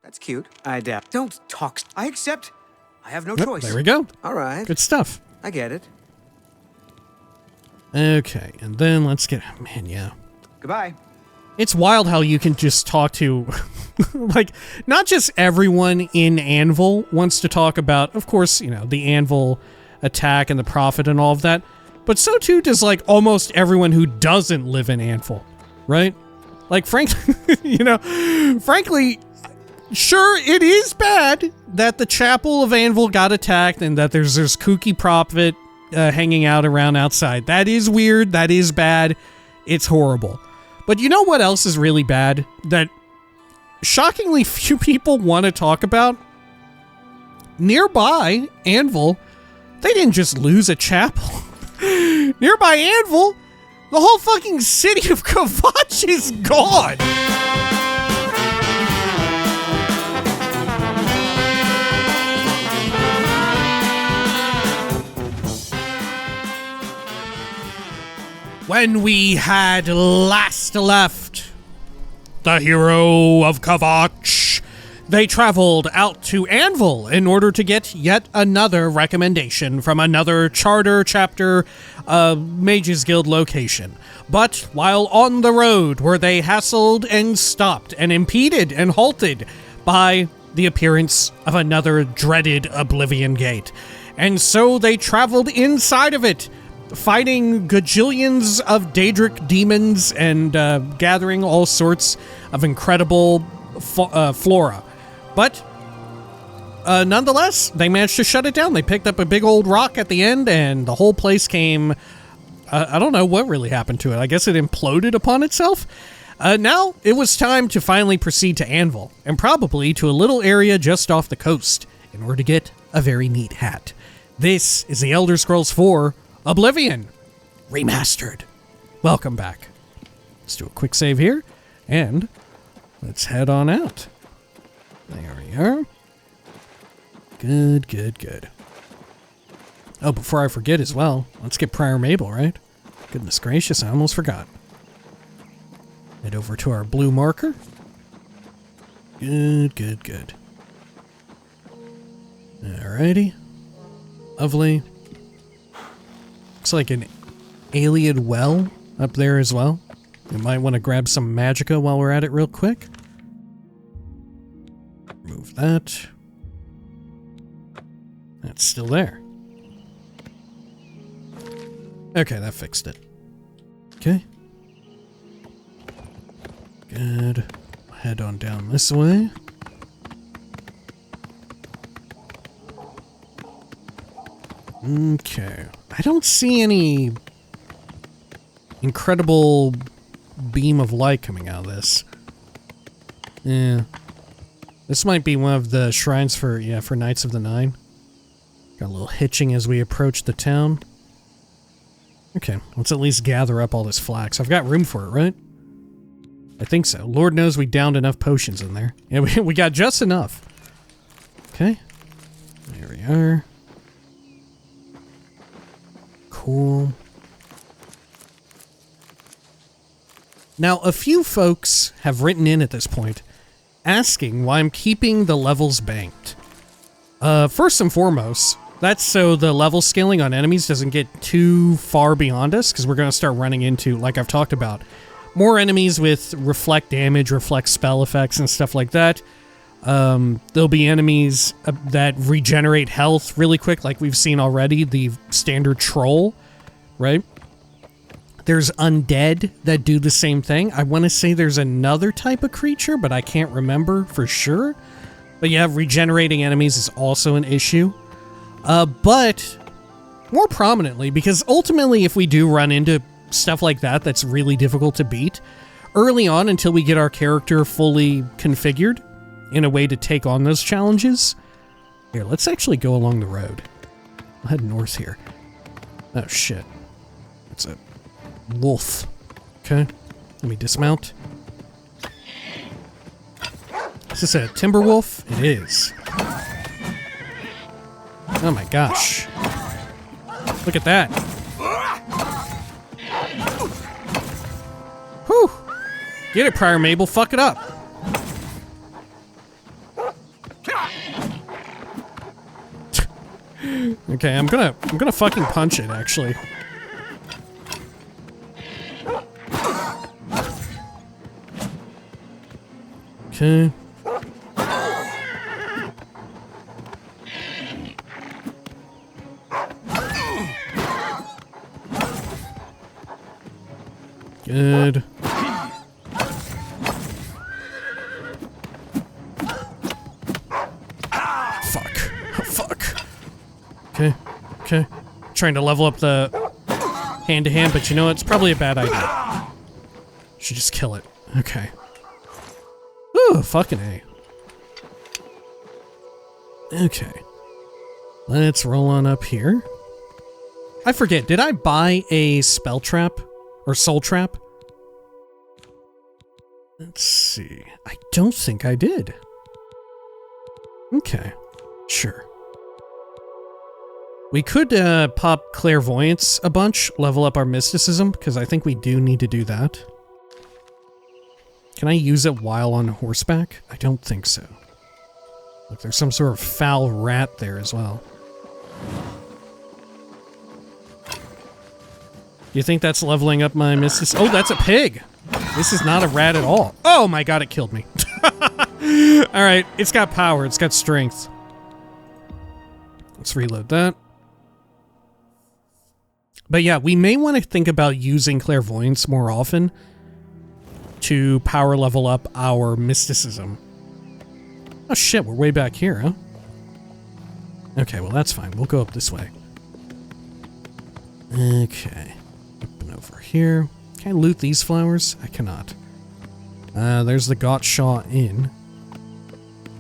That's cute. I doubt. Don't talk. I accept. I have no choice. There we go. All right. Good stuff. I get it. Okay, and then let's get... Man, yeah. Goodbye. It's wild how you can just talk to... like, not just everyone in Anvil wants to talk about, of course, you know, the Anvil attack and the Prophet and all of that, but so too does, like, almost everyone who doesn't live in Anvil, right? Like, frankly, you know, frankly, sure, it is bad that the Chapel of Anvil got attacked and that there's this kooky Prophet hanging out around outside. That is weird. That is bad. It's horrible. But you know what else is really bad? That shockingly few people want to talk about? Nearby Anvil, they didn't just lose a chapel. Nearby Anvil, the whole fucking city of Kvatch is gone. When we had last left the hero of Kvatch, they traveled out to Anvil in order to get yet another recommendation from another charter chapter Mages Guild location. But while on the road were they hassled and stopped and impeded and halted by the appearance of another dreaded Oblivion Gate. And so they traveled inside of it, fighting gajillions of Daedric demons and gathering all sorts of incredible flora. But nonetheless, they managed to shut it down. They picked up a big old rock at the end, and the whole place came... I don't know what really happened to it. I guess it imploded upon itself. Now, it was time to finally proceed to Anvil, and probably to a little area just off the coast, in order to get a very neat hat. This is the Elder Scrolls IV Oblivion Remastered. Welcome back. Let's do a quick save here, and let's head on out. There we are. Good, good, good. Oh, before I forget as well, let's get Prior Mabel, right? Goodness gracious, I almost forgot. Head over to our blue marker. Good, good, good. Alrighty. Lovely. Looks like an alien well up there as well. We might want to grab some magicka while we're at it real quick. Remove that. That's still there. Okay, that fixed it. Okay. Good. Head on down this way. Okay. I don't see any incredible beam of light coming out of this. Yeah. This might be one of the shrines for Knights of the Nine. Got a little hitching as we approach the town. Okay, let's at least gather up all this flax. I've got room for it, right? I think so. Lord knows we downed enough potions in there. Yeah, we got just enough. Okay. There we are. Cool. Now, a few folks have written in at this point asking why I'm keeping the levels banked. First and foremost, that's so the level scaling on enemies doesn't get too far beyond us, because we're going to start running into, like I've talked about, more enemies with reflect damage, reflect spell effects, and stuff like that. There'll be enemies that regenerate health really quick, like we've seen already, the standard troll, right? There's undead that do the same thing. I want to say there's another type of creature, but I can't remember for sure. But yeah, regenerating enemies is also an issue. But more prominently, because ultimately if we do run into stuff like that that's really difficult to beat, early on until we get our character fully configured in a way to take on those challenges. Here, let's actually go along the road. I'll head north here. Oh shit. It's a wolf. Okay, let me dismount. Is this a timber wolf? It is. Oh my gosh. Look at that. Whew. Get it, Prior Mabel. Fuck it up. Okay, I'm gonna fucking punch it, actually. Okay. Good. Fuck. Oh, fuck. Okay. Okay. Trying to level up the hand-to-hand, but you know, it's probably a bad idea. Should just kill it. Okay. Ooh, fucking A. Okay. Let's roll on up here. I forget, did I buy a spell trap? Or soul trap? Let's see. I don't think I did. Okay. Sure. We could pop clairvoyance a bunch, level up our mysticism, because I think we do need to do that. Can I use it while on horseback? I don't think so. Look, there's some sort of foul rat there as well. You think that's leveling up my mysticism? Oh, that's a pig! This is not a rat at all. Oh my god, it killed me. Alright, it's got power, it's got strength. Let's reload that. But yeah, we may want to think about using clairvoyance more often to power level up our mysticism. Oh shit, we're way back here, huh? Okay, well that's fine. We'll go up this way. Okay. Up and over here. Can I loot these flowers? I cannot. There's the Gottschall Inn.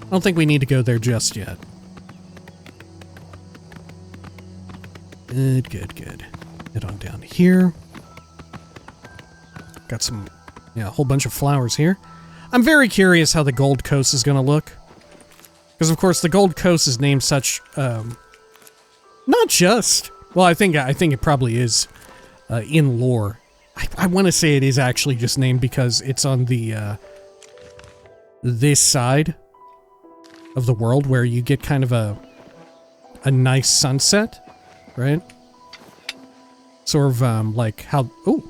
I don't think we need to go there just yet. Good, good, good. Head on down here. Got some, yeah, a whole bunch of flowers here. I'm very curious how the Gold Coast is going to look. Because, of course, the Gold Coast is named such, not just... Well, I think it probably is in lore. I want to say it is actually just named because it's on the, this side of the world where you get kind of a nice sunset, right? Sort of, like how... Oh!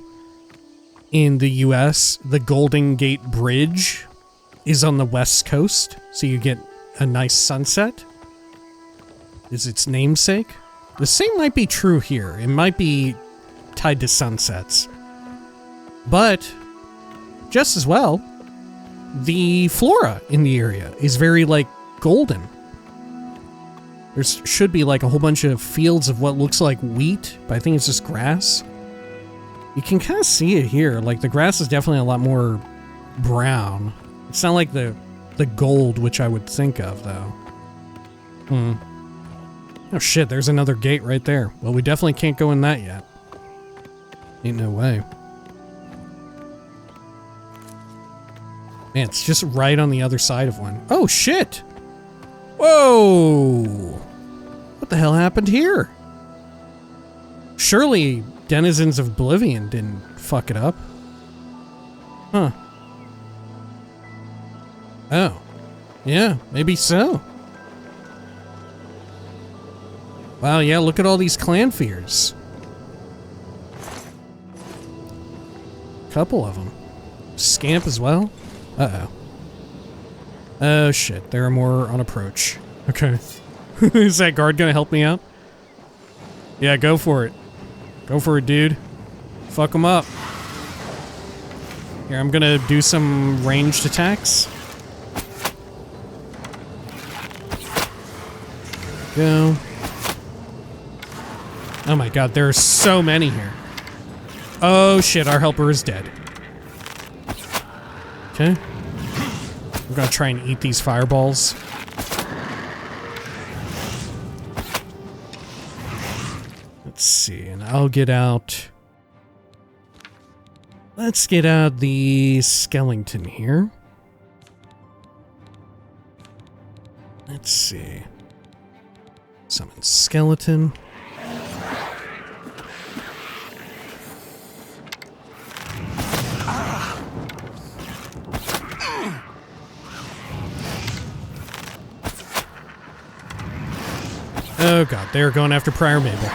In the US, the Golden Gate Bridge is on the west coast, so you get a nice sunset. Is its namesake? The same might be true here. It might be tied to sunsets. But, just as well, the flora in the area is very, like, golden. There should be, like, a whole bunch of fields of what looks like wheat, but I think it's just grass. You can kind of see it here. Like, the grass is definitely a lot more brown. It's not like the gold, which I would think of, though. Oh shit, there's another gate right there. Well, we definitely can't go in that yet. Ain't no way. Man, it's just right on the other side of one. Oh shit! Whoa! What the hell happened here? Surely denizens of Oblivion didn't fuck it up. Huh. Oh. Yeah, maybe so. Wow, yeah, look at all these clan fears. Couple of them. Scamp as well? Uh-oh. Oh, shit. There are more on approach. Okay. Is that guard gonna help me out? Yeah, go for it. Go for it, dude. Fuck them up. Here, I'm gonna do some ranged attacks. Go. Oh my god, there are so many here. Oh shit, our helper is dead. Okay. I'm gonna try and eat these fireballs. Let's see, and I'll get out... Let's get out the skeleton here. Let's see. Summon skeleton. Oh god, they're going after Prior Mabel.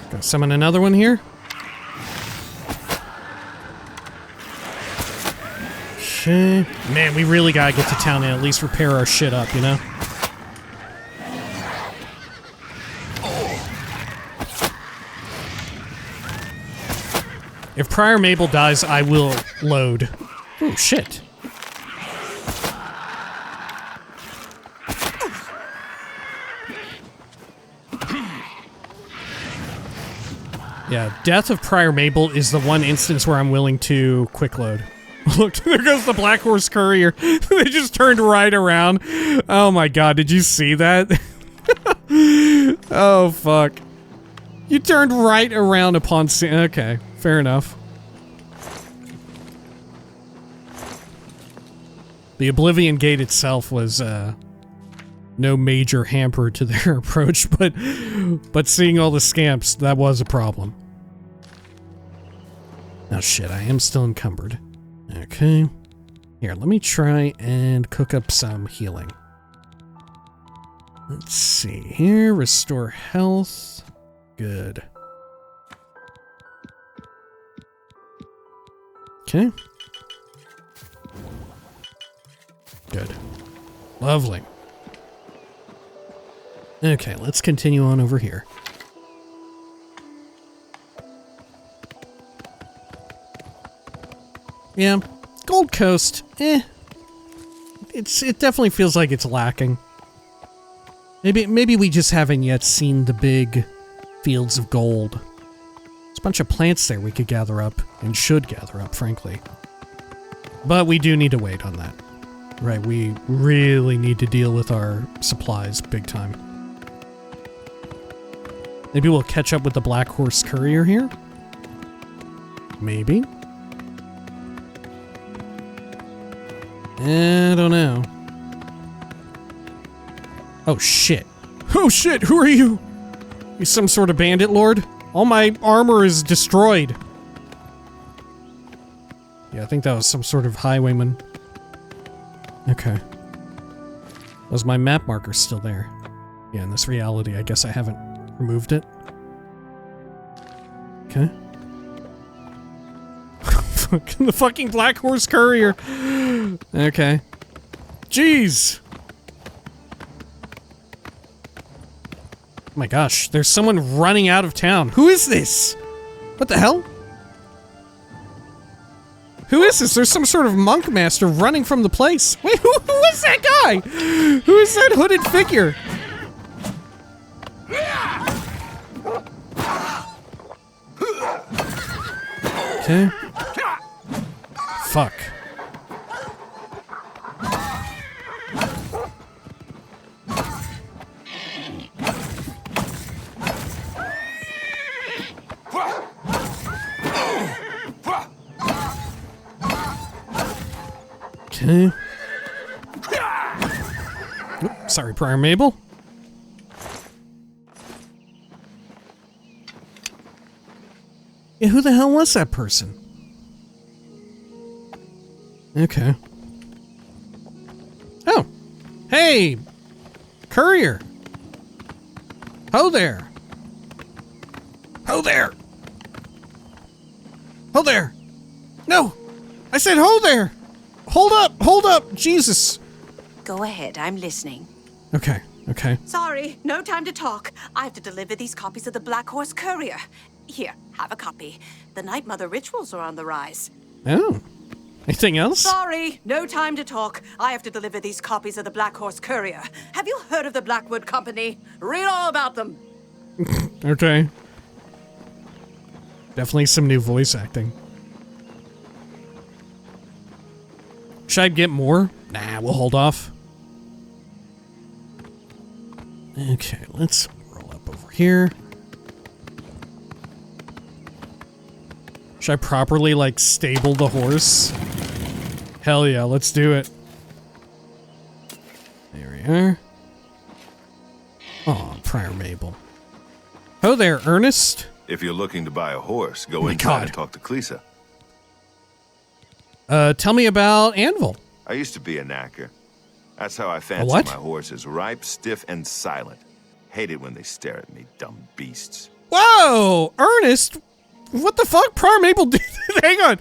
Gonna summon another one here. Okay. Man, we really gotta get to town and at least repair our shit up, you know? If Prior Mabel dies, I will load. Oh, shit. Yeah, death of Prior Mabel is the one instance where I'm willing to quick load. Look, there goes the Black Horse Courier. They just turned right around. Oh my god, did you see that? Oh, fuck. You turned right around upon seeing... Okay, fair enough. The Oblivion Gate itself was, no major hamper to their approach, but seeing all the scamps, that was a problem. Oh shit, I am still encumbered. Okay. Here, let me try and cook up some healing. Let's see here. Restore health. Good. Okay. Good. Lovely. Okay, let's continue on over here. Yeah, Gold Coast, it definitely feels like it's lacking. Maybe we just haven't yet seen the big fields of gold. There's a bunch of plants there we could gather up, and should gather up, frankly. But we do need to wait on that. Right, we really need to deal with our supplies big time. Maybe we'll catch up with the Black Horse Courier here? Maybe? I don't know. Oh shit. Oh shit, who are you? You some sort of bandit lord? All my armor is destroyed. Yeah, I think that was some sort of highwayman. Okay. Was my map marker still there? Yeah, in this reality, I guess I haven't removed it. Okay. The fucking Black Horse Courier. Okay. Jeez. Oh my gosh, there's someone running out of town. Who is this? What the hell? Who is this? There's some sort of monk master running from the place. Wait, who is that guy? Who is that hooded figure? Okay. Fuck. Okay. Oop, sorry, Prior Mabel. Yeah, who the hell was that person? Okay. Oh. Hey! Courier! Ho there! Ho there! Ho there! No! I said ho there! Hold up! Hold up! Jesus! Go ahead, I'm listening. Okay, okay. Sorry, no time to talk. I have to deliver these copies of the Black Horse Courier. Here, have a copy. The Night Mother rituals are on the rise. Oh. Anything else? Sorry, no time to talk. I have to deliver these copies of the Black Horse Courier. Have you heard of the Blackwood Company? Read all about them. Okay. Definitely some new voice acting. Should I get more? Nah, we'll hold off. Okay, let's roll up over here. Should I properly, like, stable the horse? Hell yeah, let's do it. There we are. Aw, Prior Mabel. Oh there, Ernest. If you're looking to buy a horse, go inside and talk to Cleesa. Tell me about Anvil. I used to be a knacker. That's how I fancy what? my horses. Ripe, stiff, and silent. Hate it when they stare at me, dumb beasts. Whoa! Ernest? What the fuck? Prior Mabel, hang on.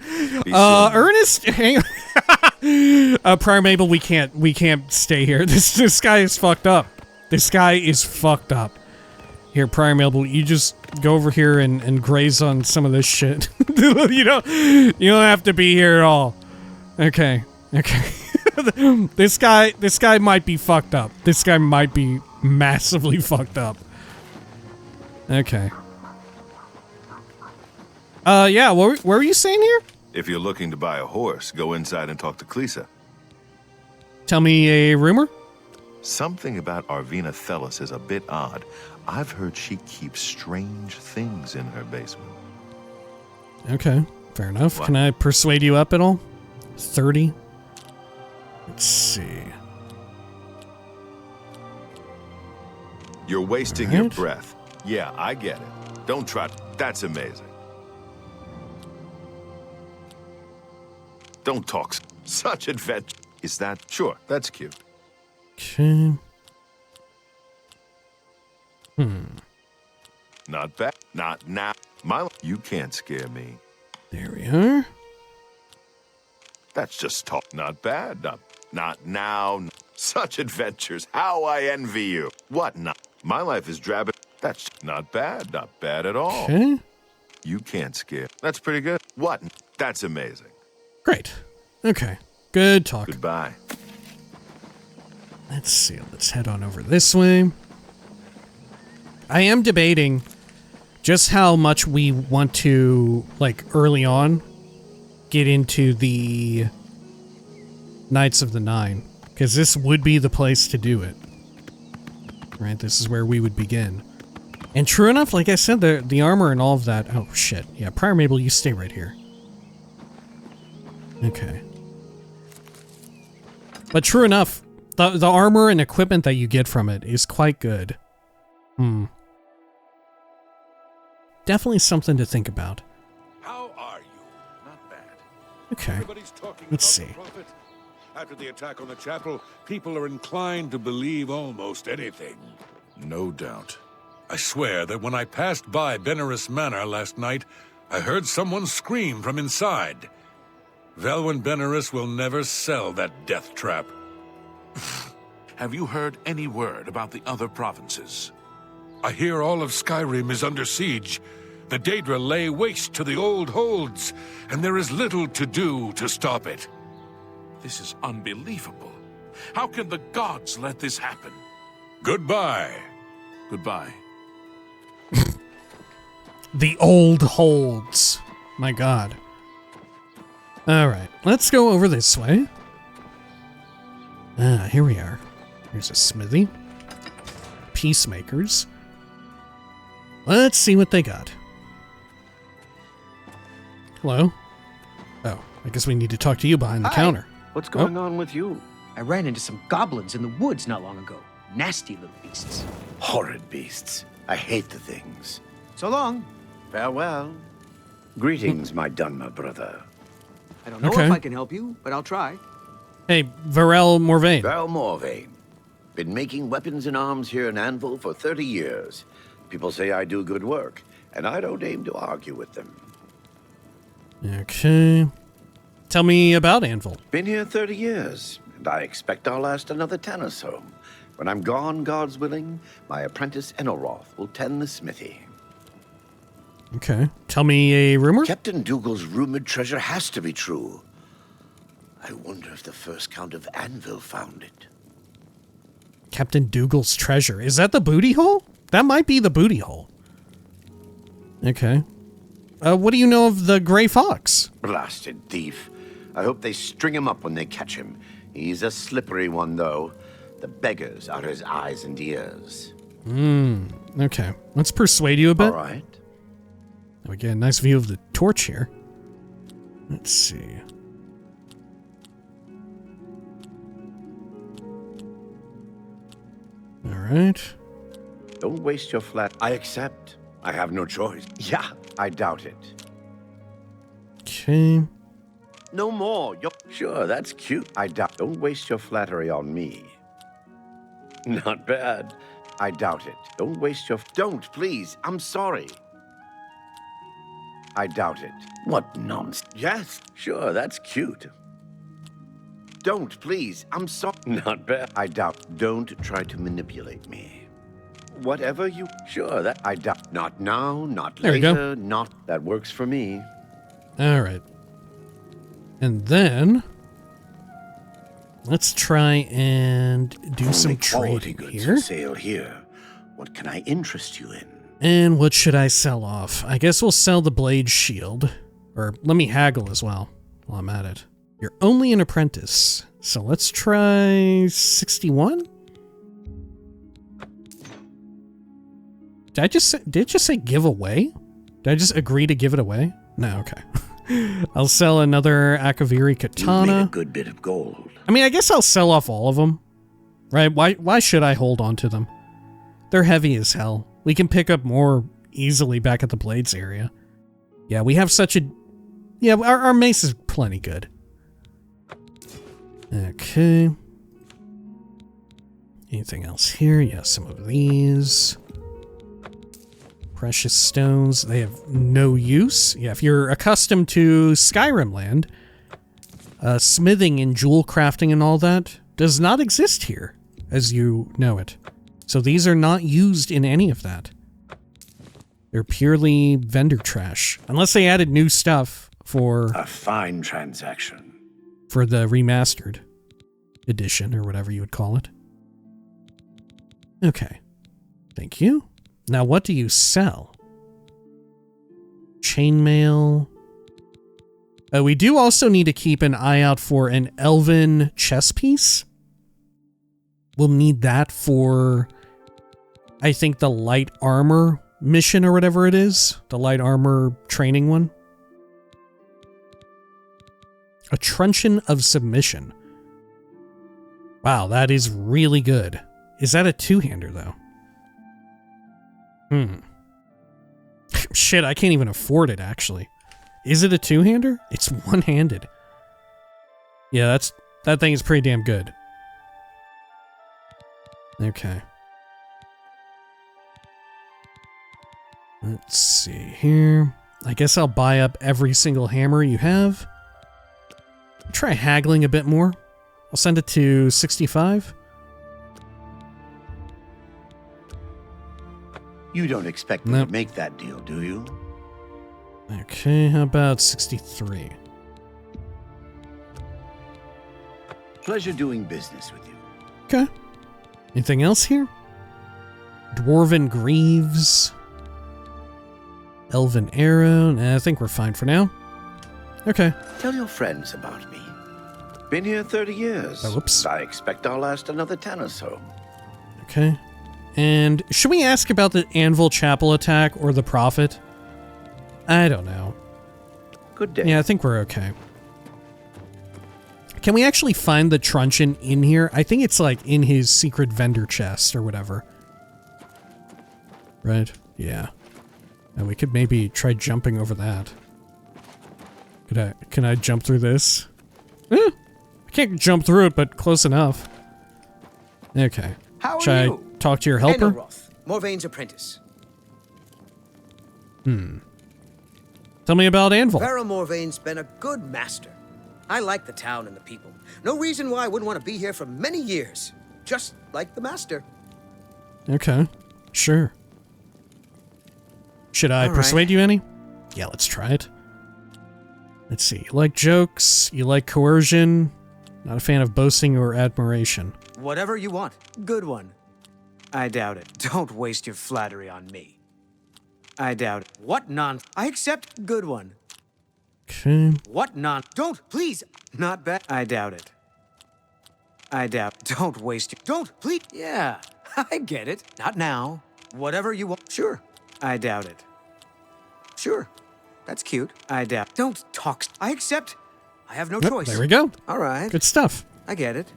Ernest, hang on. Prior Mabel, we can't stay here. This guy is fucked up. This guy is fucked up. Here, Prior Mabel, you just go over here and graze on some of this shit. you don't have to be here at all. Okay. This guy might be fucked up. This guy might be massively fucked up. Okay. Yeah, what were you saying here? If you're looking to buy a horse, go inside and talk to Klisa. Tell me a rumor? Something about Arvina Thelis is a bit odd. I've heard she keeps strange things in her basement. Okay, fair enough. What? Can I persuade you up at all? 30? Let's see. You're wasting your breath. Yeah, I get it. Don't try. That's amazing. Don't talk. Such adventure. Is that? Sure, that's cute. Okay. Not bad. Not now. You can't scare me. There we are. That's just talk. Not bad. Not now. Such adventures. How I envy you. What not? My life is drab. That's not bad. Not bad at all. Okay. You can't scare. That's pretty good. What? That's amazing. Great. Okay. Good talk. Goodbye. Let's see. Let's head on over this way. I am debating just how much we want to, like, early on, get into the Knights of the Nine. Because this would be the place to do it. Right? This is where we would begin. And true enough, like I said, the armor and all of that... Oh, shit. Yeah, Prior Mabel, you stay right here. Okay. But true enough, the armor and equipment that you get from it is quite good. Definitely something to think about. How are you? Not bad. Okay. Everybody's talking Let's about see. the prophet. After the attack on the chapel, people are inclined to believe almost anything. No doubt. I swear that when I passed by Benaris Manor last night, I heard someone scream from inside. Velwyn Benaris will never sell that death trap. Have you heard any word about the other provinces? I hear all of Skyrim is under siege. The Daedra lay waste to the old holds, and there is little to do to stop it. This is unbelievable. How can the gods let this happen? Goodbye. Goodbye. The old holds. My god. Alright, let's go over this way. Here we are. Here's a smithy. Peacemakers. Let's see what they got. Hello? Oh, I guess we need to talk to you behind the counter. What's going on with you? I ran into some goblins in the woods not long ago. Nasty little beasts. Horrid beasts. I hate the things. So long. Farewell. Greetings, my Dunma brother. I don't know Okay. if I can help you, but I'll try. Hey, Varel Morvain. Val Morvain. Been making weapons and arms here in Anvil for 30 years. People say I do good work, and I don't aim to argue with them. Okay. Tell me about Anvil. Been here 30 years, and I expect I'll last another 10 or so. When I'm gone, God's willing, my apprentice Enelroth will tend the smithy. Okay. Tell me a rumor? Captain Dougal's rumored treasure has to be true. I wonder if the first Count of Anvil found it. Captain Dougal's treasure. Is that the booty hole? That might be the booty hole. Okay. What do you know of the Grey Fox? Blasted thief. I hope they string him up when they catch him. He's a slippery one, though. The beggars are his eyes and ears. Okay. Let's persuade you a bit. All right. We get a nice view of the torch here. Let's see. All right. Don't waste your flat. I accept. I have no choice. Yeah, I doubt it. Okay. No more. Sure, that's cute. I doubt. Don't waste your flattery on me. Not bad. I doubt it. Don't waste your... Don't, please. I'm sorry. I doubt it. What nonsense. Yes, sure, that's cute. Don't, please. I'm sorry. Not bad. I doubt. Don't try to manipulate me. Whatever you... Sure, that... I doubt. Not now, not There we later, not... That works for me. All right. And then let's try and do some trading here. Sale here. What can I interest you in? And what should I sell off? I guess we'll sell the blade shield. Or let me haggle as well while I'm at it. You're only an apprentice. So let's try 61? Did it just say give away? Did I just agree to give it away? No, okay. I'll sell another Akaviri katana. You made a good bit of gold. I mean, I guess I'll sell off all of them. Right? Why should I hold on to them? They're heavy as hell. We can pick up more easily back at the Blades area. Yeah, we have such a... Yeah, our mace is plenty good. Okay. Anything else here? Yeah, some of these. Precious stones. They have no use. Yeah, if you're accustomed to Skyrim land, smithing and jewel crafting and all that does not exist here, as you know it. So these are not used in any of that. They're purely vendor trash. Unless they added new stuff for... A fine transaction. For the remastered edition, or whatever you would call it. Okay. Thank you. Now, what do you sell? Chainmail. We do also need to keep an eye out for an elven chess piece. We'll need that for, I think, the light armor mission or whatever it is. The light armor training one. A truncheon of submission. Wow, that is really good. Is that a two-hander, though? Shit, I can't even afford it, actually. Is it a two-hander? It's one-handed. Yeah, that thing is pretty damn good. Okay. Let's see here. I guess I'll buy up every single hammer you have. Try haggling a bit more. I'll send it to 65. You don't expect me to make that deal, do you? Okay, how about 63? Pleasure doing business with you. Okay. Anything else here? Dwarven greaves. Elven arrow. Nah, I think we're fine for now. Okay. Tell your friends about me. Been here 30 years. Oh, whoops. I expect I'll last another 10 or so. Okay. And should we ask about the Anvil Chapel attack or the Prophet? I don't know. Good day. Yeah, I think we're okay. Can we actually find the truncheon in here? I think it's like in his secret vendor chest or whatever. Right? Yeah. And we could maybe try jumping over that. Can I jump through this? I can't jump through it, but close enough. Okay. How are Should you? I talk to your helper? Enelroth, Morvaine's apprentice. Tell me about Anvil. Pharaoh Morvaine's been a good master. I like the town and the people. No reason why I wouldn't want to be here for many years. Just like the master. Okay. Sure. Should I persuade you any? Yeah, let's try it. Let's see. You like jokes? You like coercion? Not a fan of boasting or admiration. Whatever you want. Good one. I doubt it. Don't waste your flattery on me. I doubt it. What non... I accept. Good one. Okay. What non... Don't, please. Not bad. I doubt it. I doubt... Don't waste your... Don't, please. Yeah, I get it. Not now. Whatever you want. Sure. I doubt it. Sure. That's cute. I doubt... Don't talk... I accept. I have no choice. There we go. All right. Good stuff. I get it.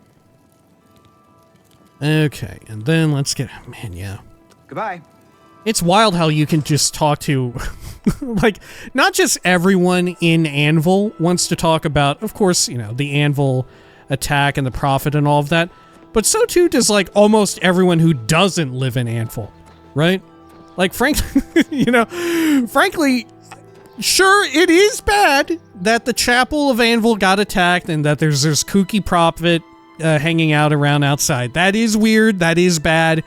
Okay, and then let's get... Man, yeah. Goodbye. It's wild how you can just talk to, like, not just everyone in Anvil wants to talk about, of course, you know, the Anvil attack and the Prophet and all of that, but so too does, like, almost everyone who doesn't live in Anvil, right? Like, frankly, you know, frankly, sure, it is bad that the Chapel of Anvil got attacked and that there's this kooky Prophet hanging out around outside. That is weird. That is bad.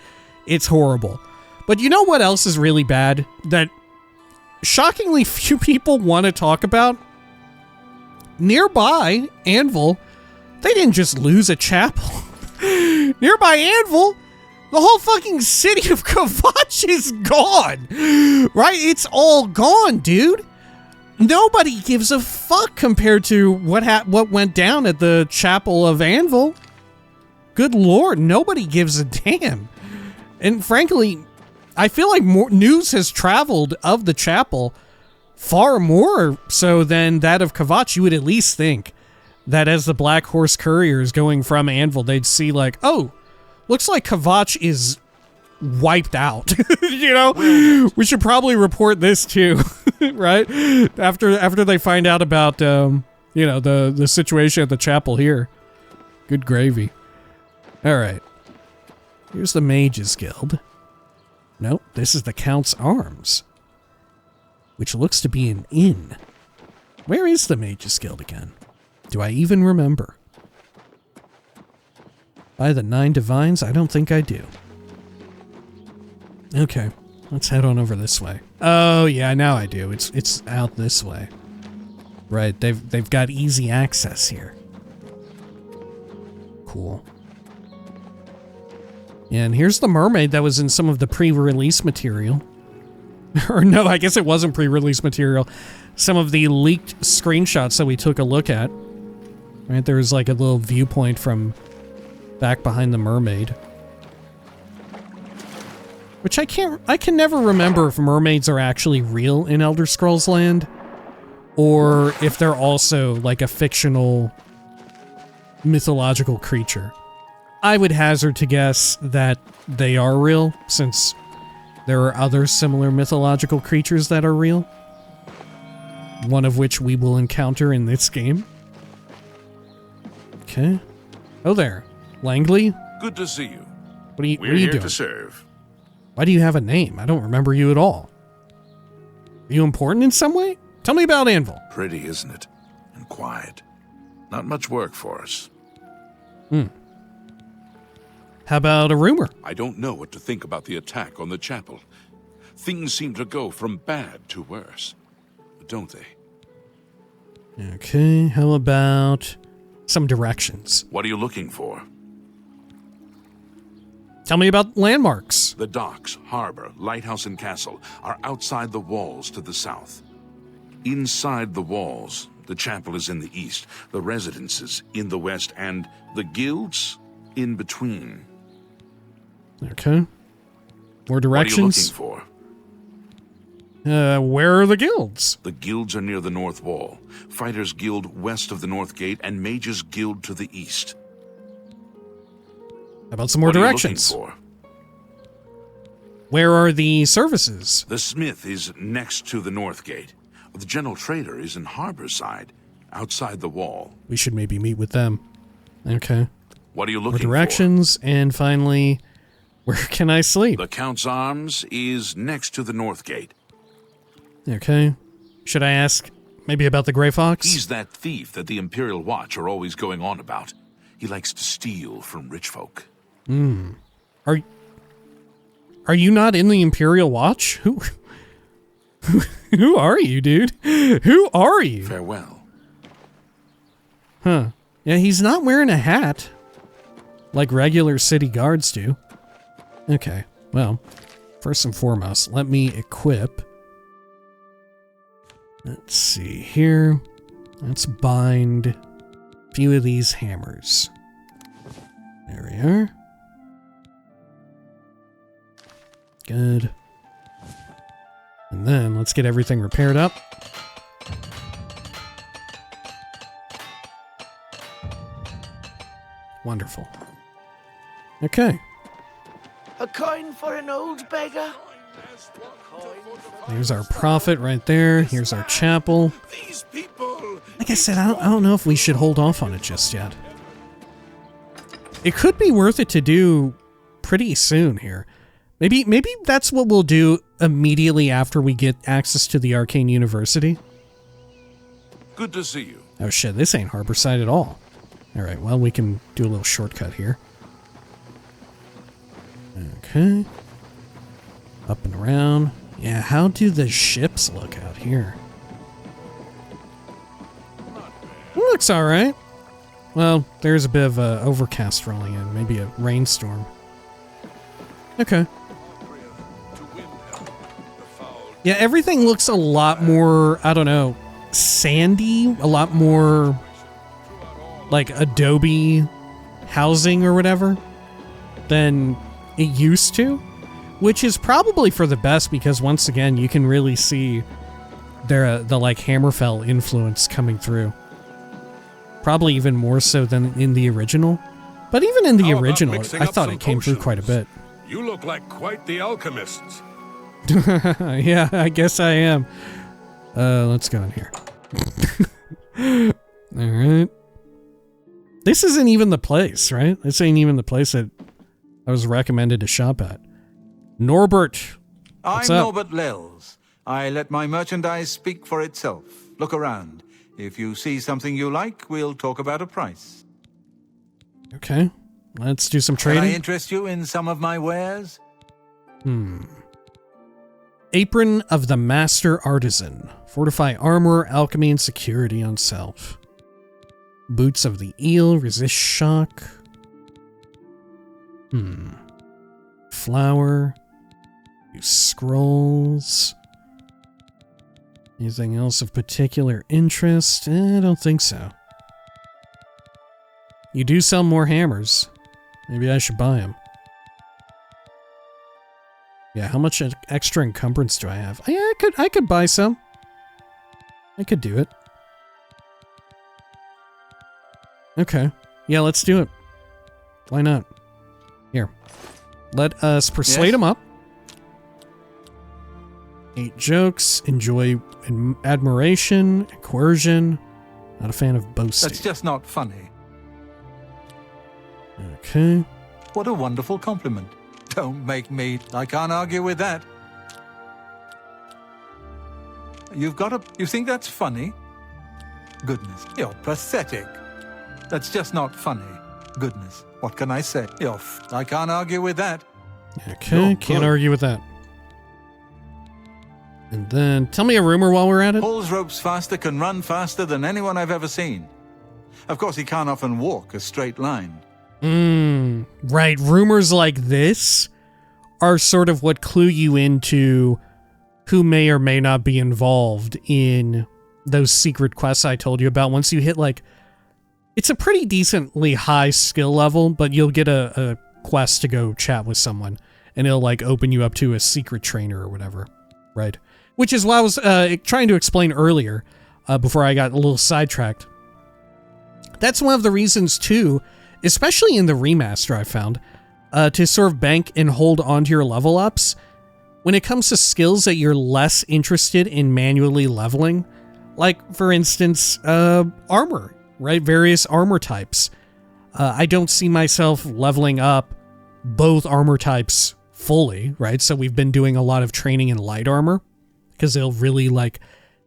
It's horrible. But you know what else is really bad that shockingly few people want to talk about? Nearby Anvil, they didn't just lose a chapel. Nearby Anvil, the whole fucking city of Kvatch is gone. Right? It's all gone, dude. Nobody gives a fuck compared to what went down at the Chapel of Anvil. Good lord, nobody gives a damn. And frankly, I feel like more news has traveled of the chapel far more so than that of Kvatch. You would at least think that as the Black Horse Courier is going from Anvil, they'd see like, oh, looks like Kvatch is wiped out. You know, we should probably report this too, right? After they find out about, you know, the situation at the chapel here. Good gravy. All right. Here's the Mages Guild. Nope, this is the Count's Arms, which looks to be an inn. Where is the Mages Guild again? Do I even remember? By the 9 Divines? I don't think I do. Okay, let's head on over this way. Oh yeah, now I do. It's out this way. Right, they've got easy access here. Cool. And here's the mermaid that was in some of the pre-release material. Or no, I guess it wasn't pre-release material. Some of the leaked screenshots that we took a look at. Right, there's like a little viewpoint from back behind the mermaid. Which I can never remember if mermaids are actually real in Elder Scrolls Land. Or if they're also like a fictional mythological creature. I would hazard to guess that they are real, since there are other similar mythological creatures that are real. One of which we will encounter in this game. Okay. Oh there. Langley? Good to see you. What are you We're doing? here to serve. Why do you have a name? I don't remember you at all. Are you important in some way? Tell me about Anvil. Pretty, isn't it? And quiet. Not much work for us. How about a rumor? I don't know what to think about the attack on the chapel. Things seem to go from bad to worse, don't they? Okay, how about some directions? What are you looking for? Tell me about landmarks. The docks, harbor, lighthouse, and castle are outside the walls to the south. Inside the walls, the chapel is in the east, the residences in the west, and the guilds in between. Okay. More directions? What are you looking for? Where are the guilds? The guilds are near the north wall. Fighters Guild west of the north gate, and Mages Guild to the east. How about some more directions? What are you looking for? Where are the services? The smith is next to the north gate. The general trader is in harbor side, outside the wall. We should maybe meet with them. Okay. What are you More looking directions, and finally, where can I sleep? for? The Count's Arms is next to the north gate. Okay. Should I ask maybe about the Grey Fox? He's that thief that the Imperial Watch are always going on about. He likes to steal from rich folk. Are you not in the Imperial Watch? Who are you, dude? Who are you? Farewell. Huh. Yeah, he's not wearing a hat like regular city guards do. Okay, well, first and foremost, let me equip. Let's see here. Let's bind a few of these hammers. There we are. Good. And then let's get everything repaired up. Wonderful. Okay. A coin for an old beggar? There's our prophet right there. Here's our chapel. Like I said, I don't know if we should hold off on it just yet. It could be worth it to do pretty soon here. Maybe that's what we'll do immediately after we get access to the Arcane University. Good to see you. Oh shit, this ain't Harborside at all. Alright, well, we can do a little shortcut here. Okay. Up and around. Yeah, how do the ships look out here? It looks alright. Well, there's a bit of overcast rolling in. Maybe a rainstorm. Okay. Yeah, everything looks a lot more, I don't know, sandy. A lot more like Adobe housing or whatever than it used to. Which is probably for the best because once again, you can really see the like Hammerfell influence coming through. Probably even more so than in the original. But even in the original, I thought it came through quite a bit. You look like quite the alchemist. Yeah, I guess I am. Let's go in here. Alright. This isn't even the place, right? This ain't even the place that I was recommended to shop at. Norbert, what's I'm up? Norbert Lels. I let my merchandise speak for itself. Look around. If you see something you like, we'll talk about a price. Okay, let's do some Can trading. I interest you in some of my wares? Apron of the Master Artisan. Fortify armor, alchemy, and security on self. Boots of the Eel, resist shock. Flower. Use scrolls. Anything else of particular interest? I don't think so. You do sell more hammers. Maybe I should buy them. Yeah, how much extra encumbrance do I have? Yeah, I could buy some. I could do it. Okay. Yeah, let's do it. Why not? Here. Let us persuade him up. 8 jokes. Enjoy admiration. Coercion. Not a fan of boasting. That's just not funny. Okay. What a wonderful compliment. Don't make me... I can't argue with that. You think that's funny? Goodness, you're pathetic. That's just not funny. Goodness, what can I say? I can't argue with that. Okay, can't argue with that. And then, tell me a rumor while we're at it. Pulls ropes faster, can run faster than anyone I've ever seen. Of course, he can't often walk a straight line. Right. Rumors like this are sort of what clue you into who may or may not be involved in those secret quests I told you about. Once you hit, like, it's a pretty decently high skill level, but you'll get a quest to go chat with someone, and it'll, like, open you up to a secret trainer or whatever, right? Which is what I was trying to explain earlier, before I got a little sidetracked. That's one of the reasons, too, especially in the remaster I found, to sort of bank and hold onto your level ups. When it comes to skills that you're less interested in manually leveling, like, for instance, armor, right? Various armor types. I don't see myself leveling up both armor types fully, right? So we've been doing a lot of training in light armor, because they'll really, like,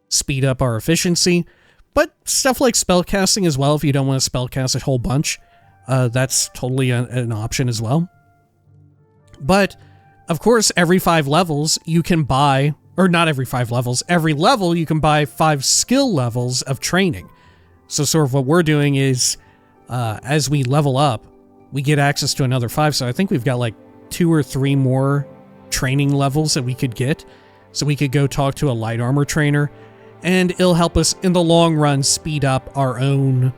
speed up our efficiency. But stuff like spellcasting as well, if you don't want to spellcast a whole bunch, that's totally an option as well. But, of course, every 5 levels you can buy, or not every 5 levels, every level you can buy 5 skill levels of training. So sort of what we're doing is, as we level up, we get access to another 5. So I think we've got like 2 or 3 more training levels that we could get. So we could go talk to a light armor trainer, and it'll help us in the long run speed up our own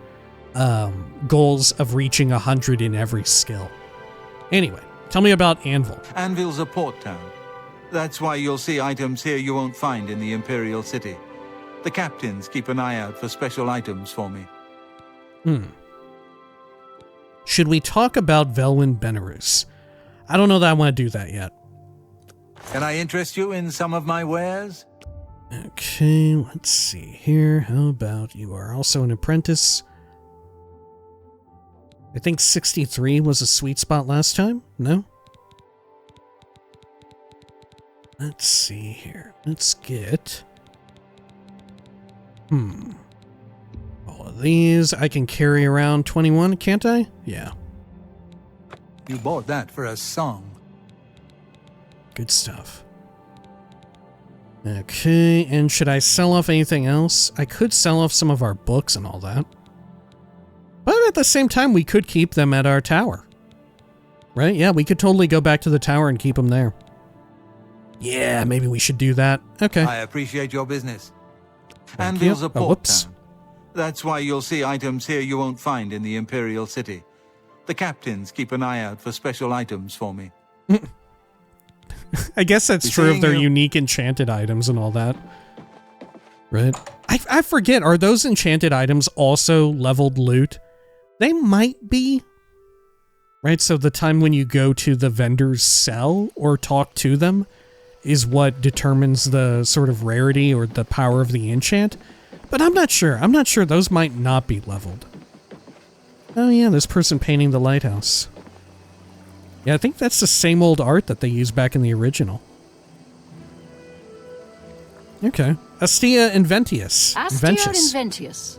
goals of reaching 100 in every skill. Anyway, tell me about Anvil. Anvil's a port town. That's why you'll see items here you won't find in the Imperial City. The captains keep an eye out for special items for me. Should we talk about Velwyn Belarus? I don't know that I want to do that yet. Can I interest you in some of my wares? Okay, let's see here. How about you are also an apprentice? I think 63 was a sweet spot last time? No? Let's see here. Let's get... all of these. I can carry around 21, can't I? Yeah. You bought that for a song. Good stuff. Okay, and should I sell off anything else? I could sell off some of our books and all that. But at the same time, we could keep them at our tower. Right? Yeah, we could totally go back to the tower and keep them there. Yeah, maybe we should do that. Okay. I appreciate your business. Thank Anvil's you. a port Whoops. town. That's why you'll see items here you won't find in the Imperial City. The captains keep an eye out for special items for me. I guess that's true of their unique enchanted items and all that. Right? I forget, are those enchanted items also leveled loot? They might be. Right? So the time when you go to the vendor's cell or talk to them is what determines the sort of rarity or the power of the enchant. But I'm not sure. I'm not sure. Those might not be leveled. Oh yeah, this person painting the lighthouse. Yeah, I think that's the same old art that they used back in the original. Okay. Astia Inventius. Astia Inventius,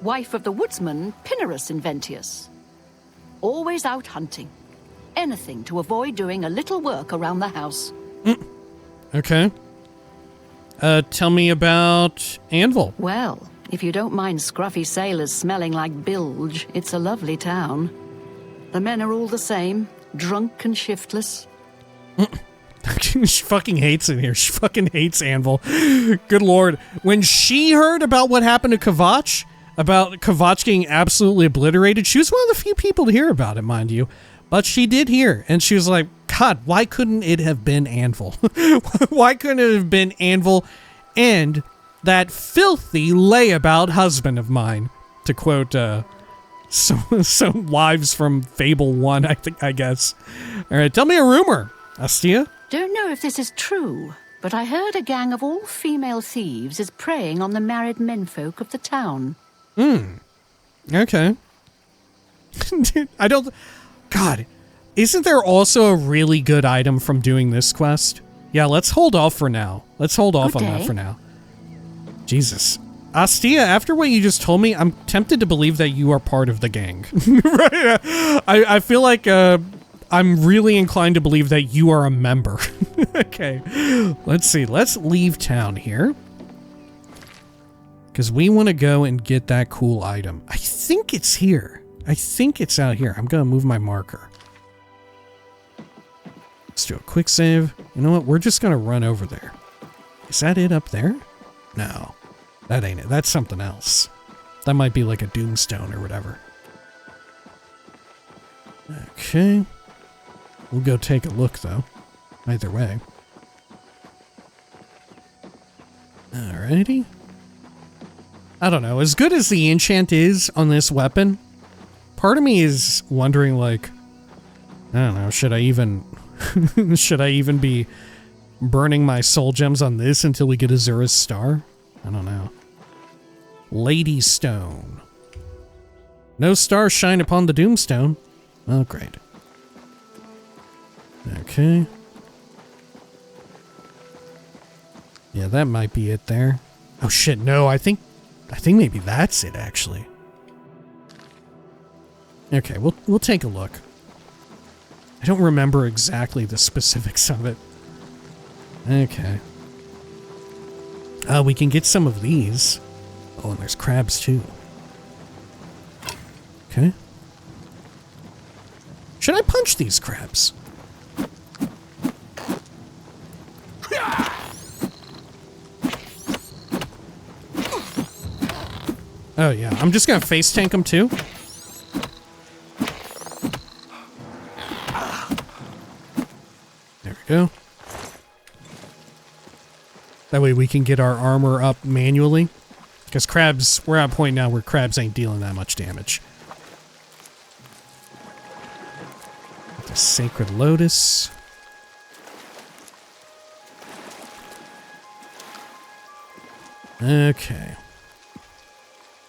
wife of the woodsman Pinnerus Inventius. Always out hunting. Anything to avoid doing a little work around the house. Okay. Tell me about Anvil. Well, if you don't mind scruffy sailors smelling like bilge, it's a lovely town. The men are all the same, drunk and shiftless. She fucking hates it here. She fucking hates Anvil. Good lord. When she heard about what happened to Kvatch, about Kvatch getting absolutely obliterated, she was one of the few people to hear about it, mind you. But she did hear, and she was like, God, why couldn't it have been Anvil? Why couldn't it have been Anvil and that filthy layabout husband of mine? To quote some wives from Fable 1, I guess. All right, tell me a rumor, Astia. Don't know if this is true, but I heard a gang of all-female thieves is preying on the married menfolk of the town. Okay. I don't... God, isn't there also a really good item from doing this quest? Yeah, let's hold off for now. Let's hold off on that for now. Jesus. Astia, after what you just told me, I'm tempted to believe that you are part of the gang. Right? I feel like I'm really inclined to believe that you are a member. Okay. Let's see. Let's leave town here. Because we want to go and get that cool item. I think it's here. I think it's out here. I'm going to move my marker. Let's do a quick save. You know what? We're just going to run over there. Is that it up there? No. That ain't it. That's something else. That might be like a doomstone or whatever. Okay. We'll go take a look, though. Either way. Alrighty. I don't know. As good as the enchant is on this weapon, part of me is wondering, like, I don't know, should I even be burning my soul gems on this until we get Azura's Star? I don't know. Lady Stone. No stars shine upon the Doomstone. Oh, great. Okay. Yeah, that might be it there. Oh shit, no, I think maybe that's it, actually. Okay, we'll take a look. I don't remember exactly the specifics of it. Okay. We can get some of these. Oh, and there's crabs too. Okay. Should I punch these crabs? Oh yeah, I'm just gonna face tank them too. There we go. That way we can get our armor up manually. Because crabs, we're at a point now where crabs ain't dealing that much damage. The Sacred Lotus. Okay.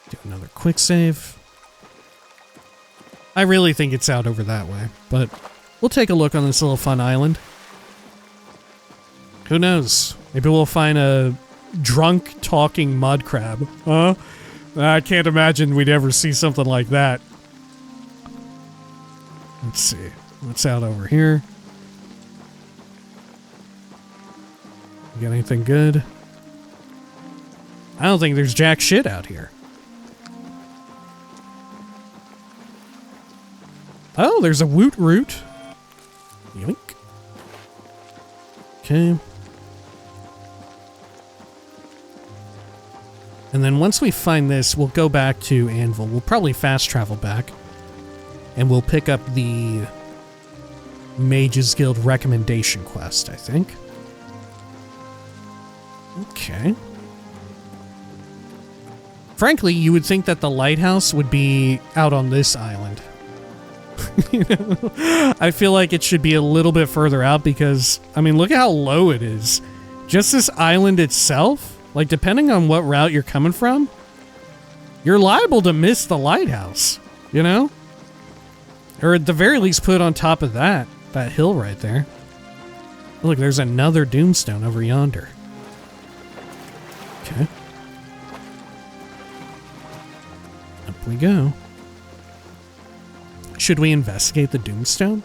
Do another quick save. I really think it's out over that way, but we'll take a look on this little fun island. Who knows? Maybe we'll find a drunk talking mud crab. Huh? I can't imagine we'd ever see something like that. Let's see. What's out over here? You got anything good? I don't think there's jack shit out here. Oh, there's a woot root. Yoink. Okay. And then once we find this, we'll go back to Anvil. We'll probably fast travel back. And we'll pick up the Mages Guild recommendation quest, I think. Okay. Frankly, you would think that the lighthouse would be out on this island. You know? I feel like it should be a little bit further out because, I mean, look at how low it is. Just this island itself, like, depending on what route you're coming from, you're liable to miss the lighthouse, you know? Or at the very least put on top of that hill right there. Look, there's another doomstone over yonder. Okay. Up we go. Should we investigate the doomstone?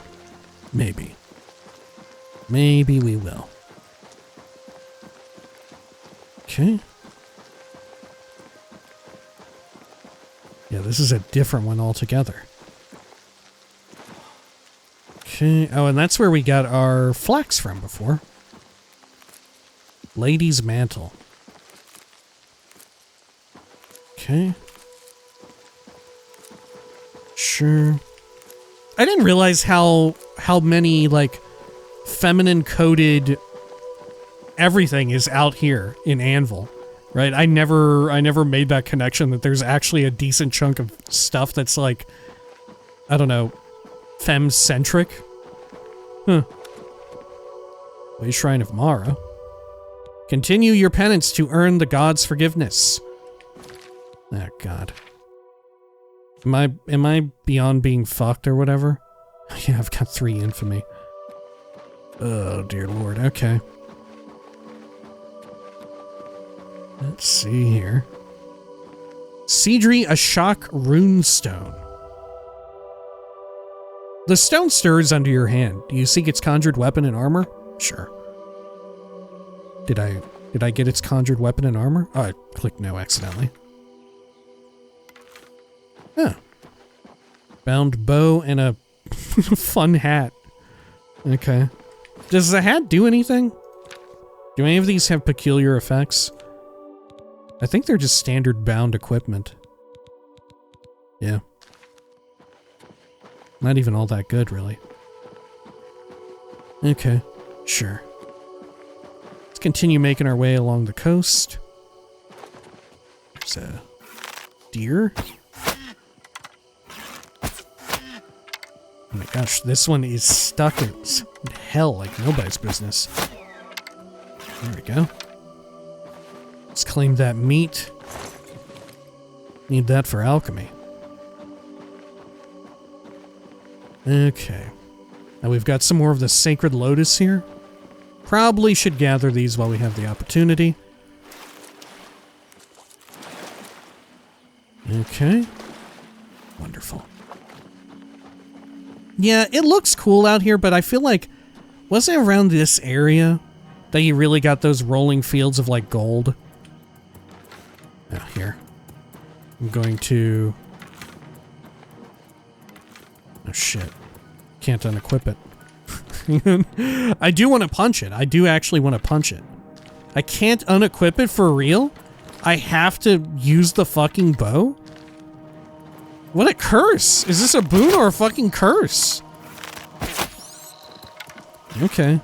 Maybe. Maybe we will. Okay. Yeah, this is a different one altogether. Okay. Oh, and that's where we got our flax from before. Lady's Mantle. Okay. Sure. I didn't realize how many, like, feminine coded everything is out here in Anvil, right? I never made that connection that there's actually a decent chunk of stuff that's, like, I don't know, femme-centric. Huh. Way Shrine of Mara. Continue your penance to earn the god's forgiveness. Oh, God. Am I beyond being fucked or whatever? Yeah, I've got 3 infamy. Oh, dear Lord. Okay. Let's see here. Seedry Ashok Runestone. The stone stirs under your hand. Do you seek its conjured weapon and armor? Sure. Did I get its conjured weapon and armor? Oh, I clicked no accidentally. Oh. Bound bow and a fun hat. Okay. Does the hat do anything? Do any of these have peculiar effects? I think they're just standard bound equipment. Yeah. Not even all that good, really. Okay. Sure. Let's continue making our way along the coast. There's a deer. Oh my gosh, this one is stuck in hell like nobody's business. There we go. Let's claim that meat. Need that for alchemy. Okay. Now we've got some more of the Sacred Lotus here. Probably should gather these while we have the opportunity. Okay. Wonderful. Yeah, it looks cool out here, but I feel like, was it around this area that you really got those rolling fields of, like, gold? Oh, here. I'm going to... Oh, shit. Can't unequip it. I do want to punch it. I do actually want to punch it. I can't unequip it for real? I have to use the fucking bow? What a curse! Is this a boon or a fucking curse? Okay.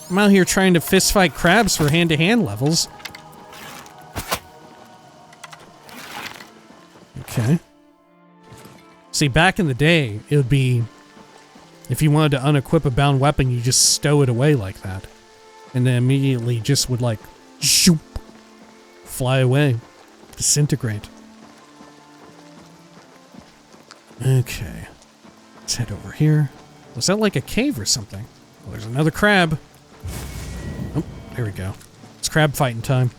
I'm out here trying to fistfight crabs for hand-to-hand levels. Okay. See, back in the day, it would be... If you wanted to unequip a bound weapon, you just stow it away like that. And then immediately just would, like, shoop, fly away. Disintegrate. Okay. Let's head over here. Was that like a cave or something? Well, there's another crab. Oh, there we go. It's crab fighting time.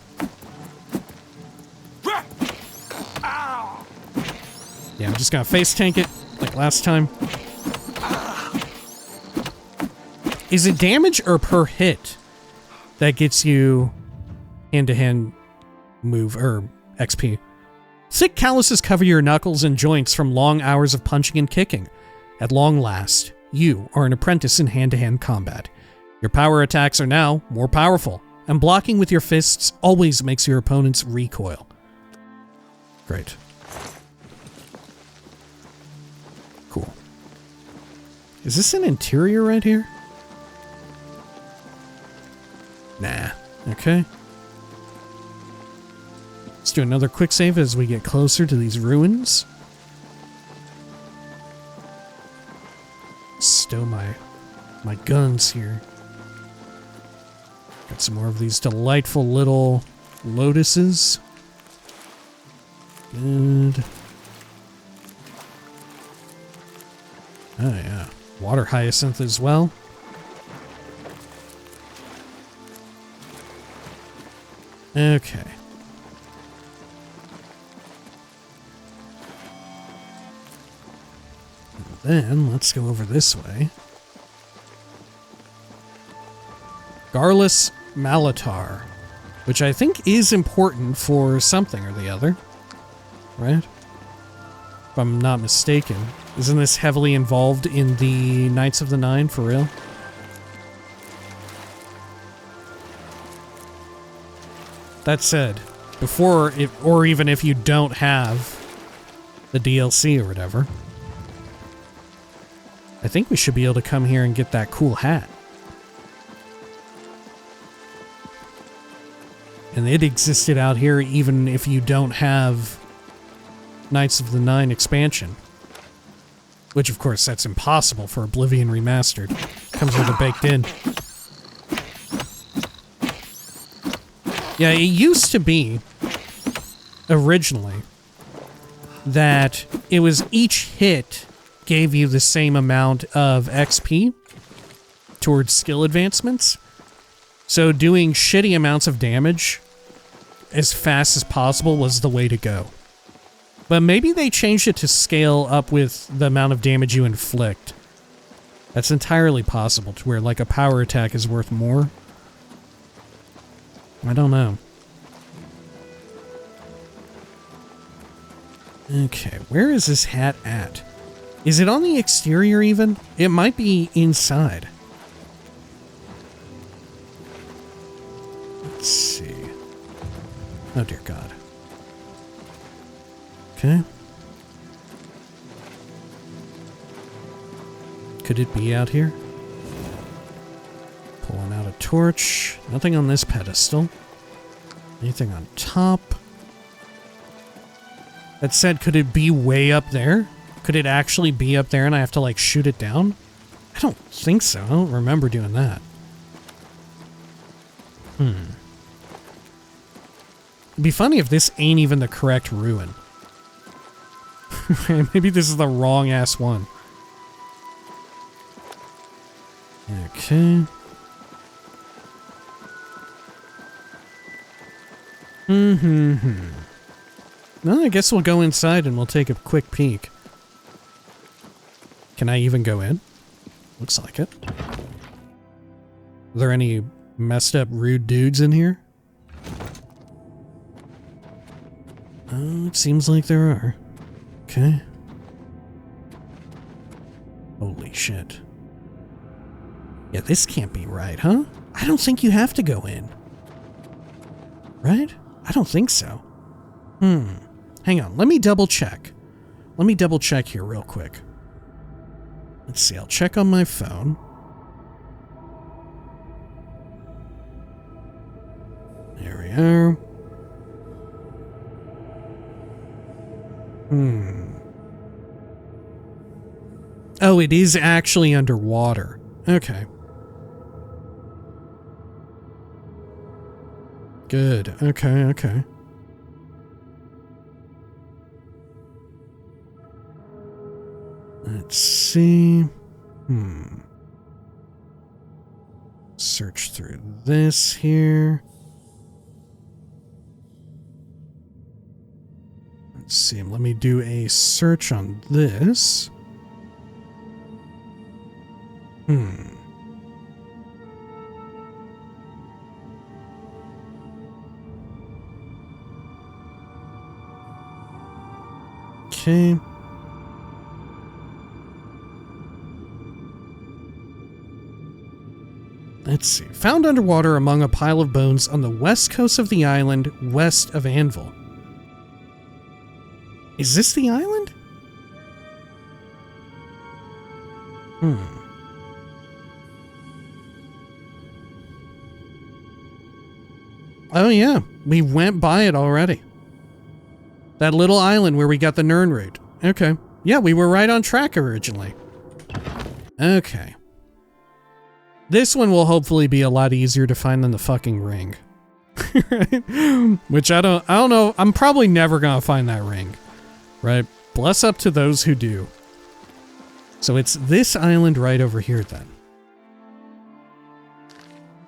Yeah, I'm just gonna face tank it like last time. Is it damage or per hit that gets you hand-to-hand move or XP? Thick calluses cover your knuckles and joints from long hours of punching and kicking. At long last, you are an apprentice in hand-to-hand combat. Your power attacks are now more powerful, and blocking with your fists always makes your opponents recoil. Great. Cool. Is this an interior right here? Nah. Okay. Let's do another quick save as we get closer to these ruins. Stow my guns here. Got some more of these delightful little lotuses. Good. Oh yeah. Water hyacinth as well. Okay. Then, let's go over this way. Garlus Malatar, which I think is important for something or the other, right? If I'm not mistaken. Isn't this heavily involved in the Knights of the Nine, for real? That said, before, or even if you don't have the DLC or whatever, I think we should be able to come here and get that cool hat. And it existed out here even if you don't have Knights of the Nine expansion. Which, of course, that's impossible for Oblivion Remastered. Comes with it baked in. Yeah, it used to be, originally, that it was each hit gave you the same amount of XP towards skill advancements. So doing shitty amounts of damage as fast as possible was the way to go. But maybe they changed it to scale up with the amount of damage you inflict. That's entirely possible, to where like a power attack is worth more. I don't know. Okay, where is this hat at? Is it on the exterior even? It might be inside. Let's see. Oh dear God. Okay. Could it be out here? Pulling out a torch. Nothing on this pedestal. Anything on top? That said, could it be way up there? Could it actually be up there and I have to, like, shoot it down? I don't think so. I don't remember doing that. It'd be funny if this ain't even the correct ruin. Maybe this is the wrong-ass one. Okay. Well, I guess we'll go inside and we'll take a quick peek. Can I even go in? Looks like it. Are there any messed up rude dudes in here? Oh, it seems like there are. Okay. Holy shit. Yeah, this can't be right, huh? I don't think you have to go in. Right? I don't think so. Hang on, let me double check. Let me double check here real quick. Let's see, I'll check on my phone. There we are. Oh, it is actually underwater. Okay. Good. Okay, okay. Let's see. Search through this here. Let's see. Let me do a search on this. Okay. Let's see. Found underwater among a pile of bones on the west coast of the island, west of Anvil. Is this the island? Oh yeah, we went by it already. That little island where we got the Nern root. Okay. Yeah, we were right on track originally. Okay. This one will hopefully be a lot easier to find than the fucking ring. Right? Which I don't know. I'm probably never gonna find that ring. Right? Bless up to those who do. So it's this island right over here then.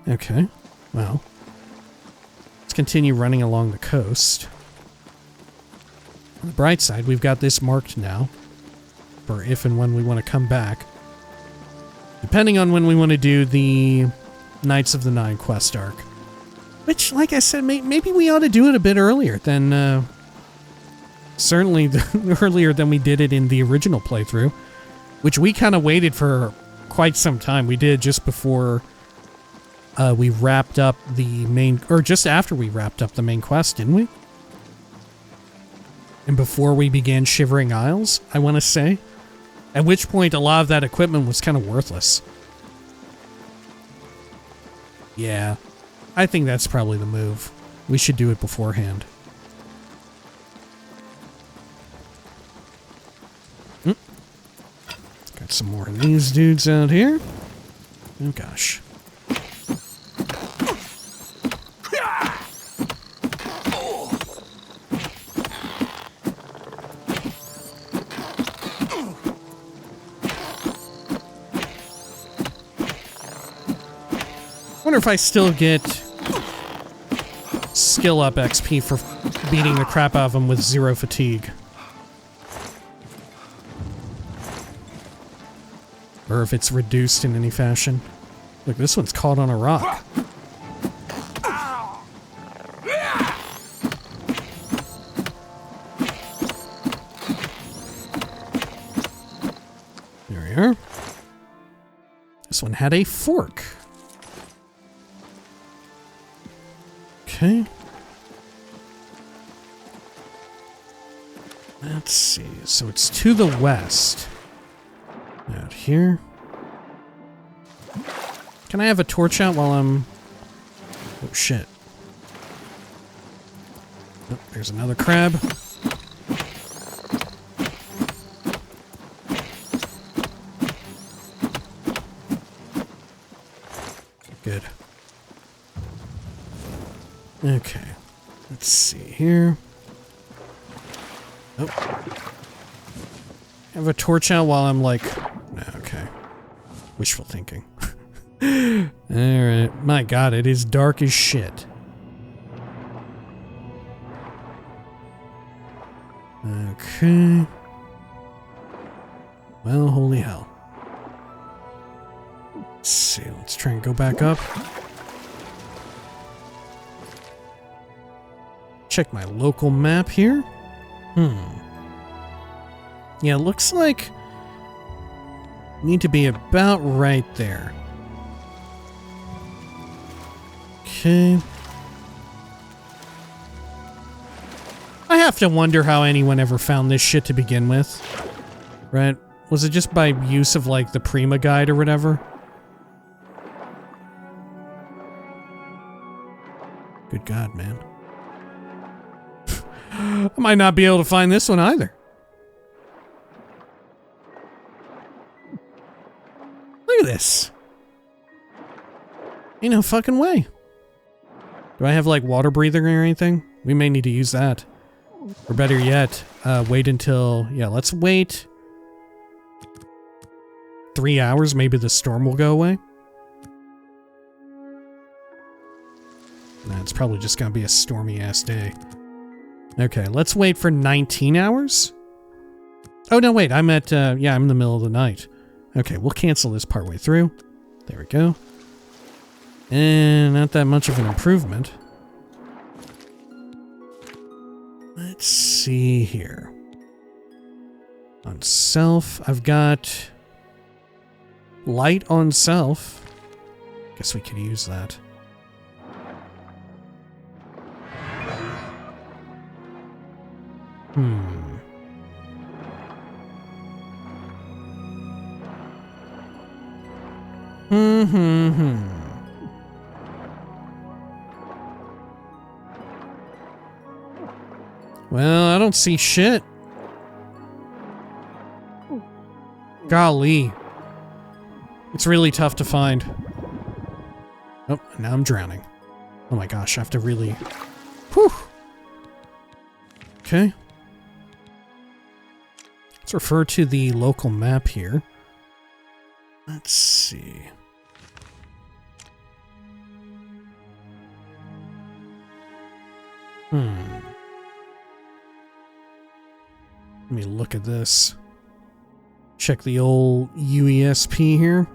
Okay. Well. Let's continue running along the coast. On the bright side, we've got this marked now. For if and when we want to come back. Depending on when we want to do the Knights of the Nine quest arc. Which, like I said, maybe we ought to do it a bit earlier than... certainly earlier than we did it in the original playthrough. Which we kind of waited for quite some time. We did just before we wrapped up the main... Or just after we wrapped up the main quest, didn't we? And before we began Shivering Isles, I want to say. At which point, a lot of that equipment was kind of worthless. Yeah, I think that's probably the move. We should do it beforehand. Got some more of these dudes out here. Oh gosh. I wonder if I still get skill up XP for beating the crap out of them with 0 fatigue. Or if it's reduced in any fashion. Look, this one's caught on a rock. There we are. This one had a fork. Okay. Let's see. So it's to the west. Out here. Can I have a torch out while I'm... Oh, shit. Oh, there's another crab. Good. Okay. Let's see here. Oh. Have a torch out while I'm like... Okay. Wishful thinking. Alright. My god, it is dark as shit. Okay. Well, holy hell. Let's see. Let's try and go back up. Check my local map here. Yeah, looks like need to be about right there. Okay. I have to wonder how anyone ever found this shit to begin with. Right? Was it just by use of, like, the Prima guide or whatever? Good God, man. I might not be able to find this one either. Look at this. Ain't no fucking way. Do I have, like, water breathing or anything? We may need to use that. Or better yet, wait until... Yeah, let's wait 3 hours, maybe the storm will go away. Nah, it's probably just gonna be a stormy-ass day. Okay, let's wait for 19 hours. Oh, no, wait, I'm at, yeah, I'm in the middle of the night. Okay, we'll cancel this partway through. There we go. And not that much of an improvement. Let's see here. On self, I've got light on self. Guess we could use that. Well, I don't see shit. Golly. It's really tough to find. Oh, now I'm drowning. Oh my gosh, I have to really... Whew. Okay. Let's refer to the local map here. Let's see. Let me look at this. Check the old UESP here.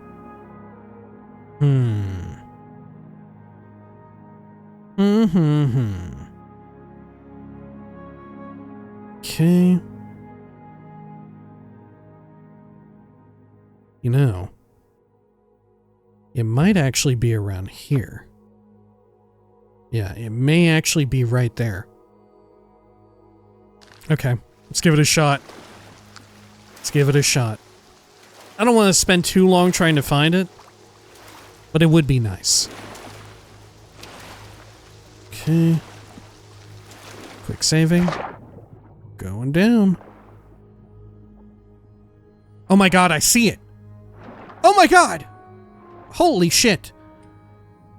Okay. You know, it might actually be around here. Yeah, it may actually be right there. Okay, let's give it a shot. Let's give it a shot. I don't want to spend too long trying to find it, but it would be nice. Okay. Quick saving. Going down. Oh my god, I see it! Oh my god! Holy shit!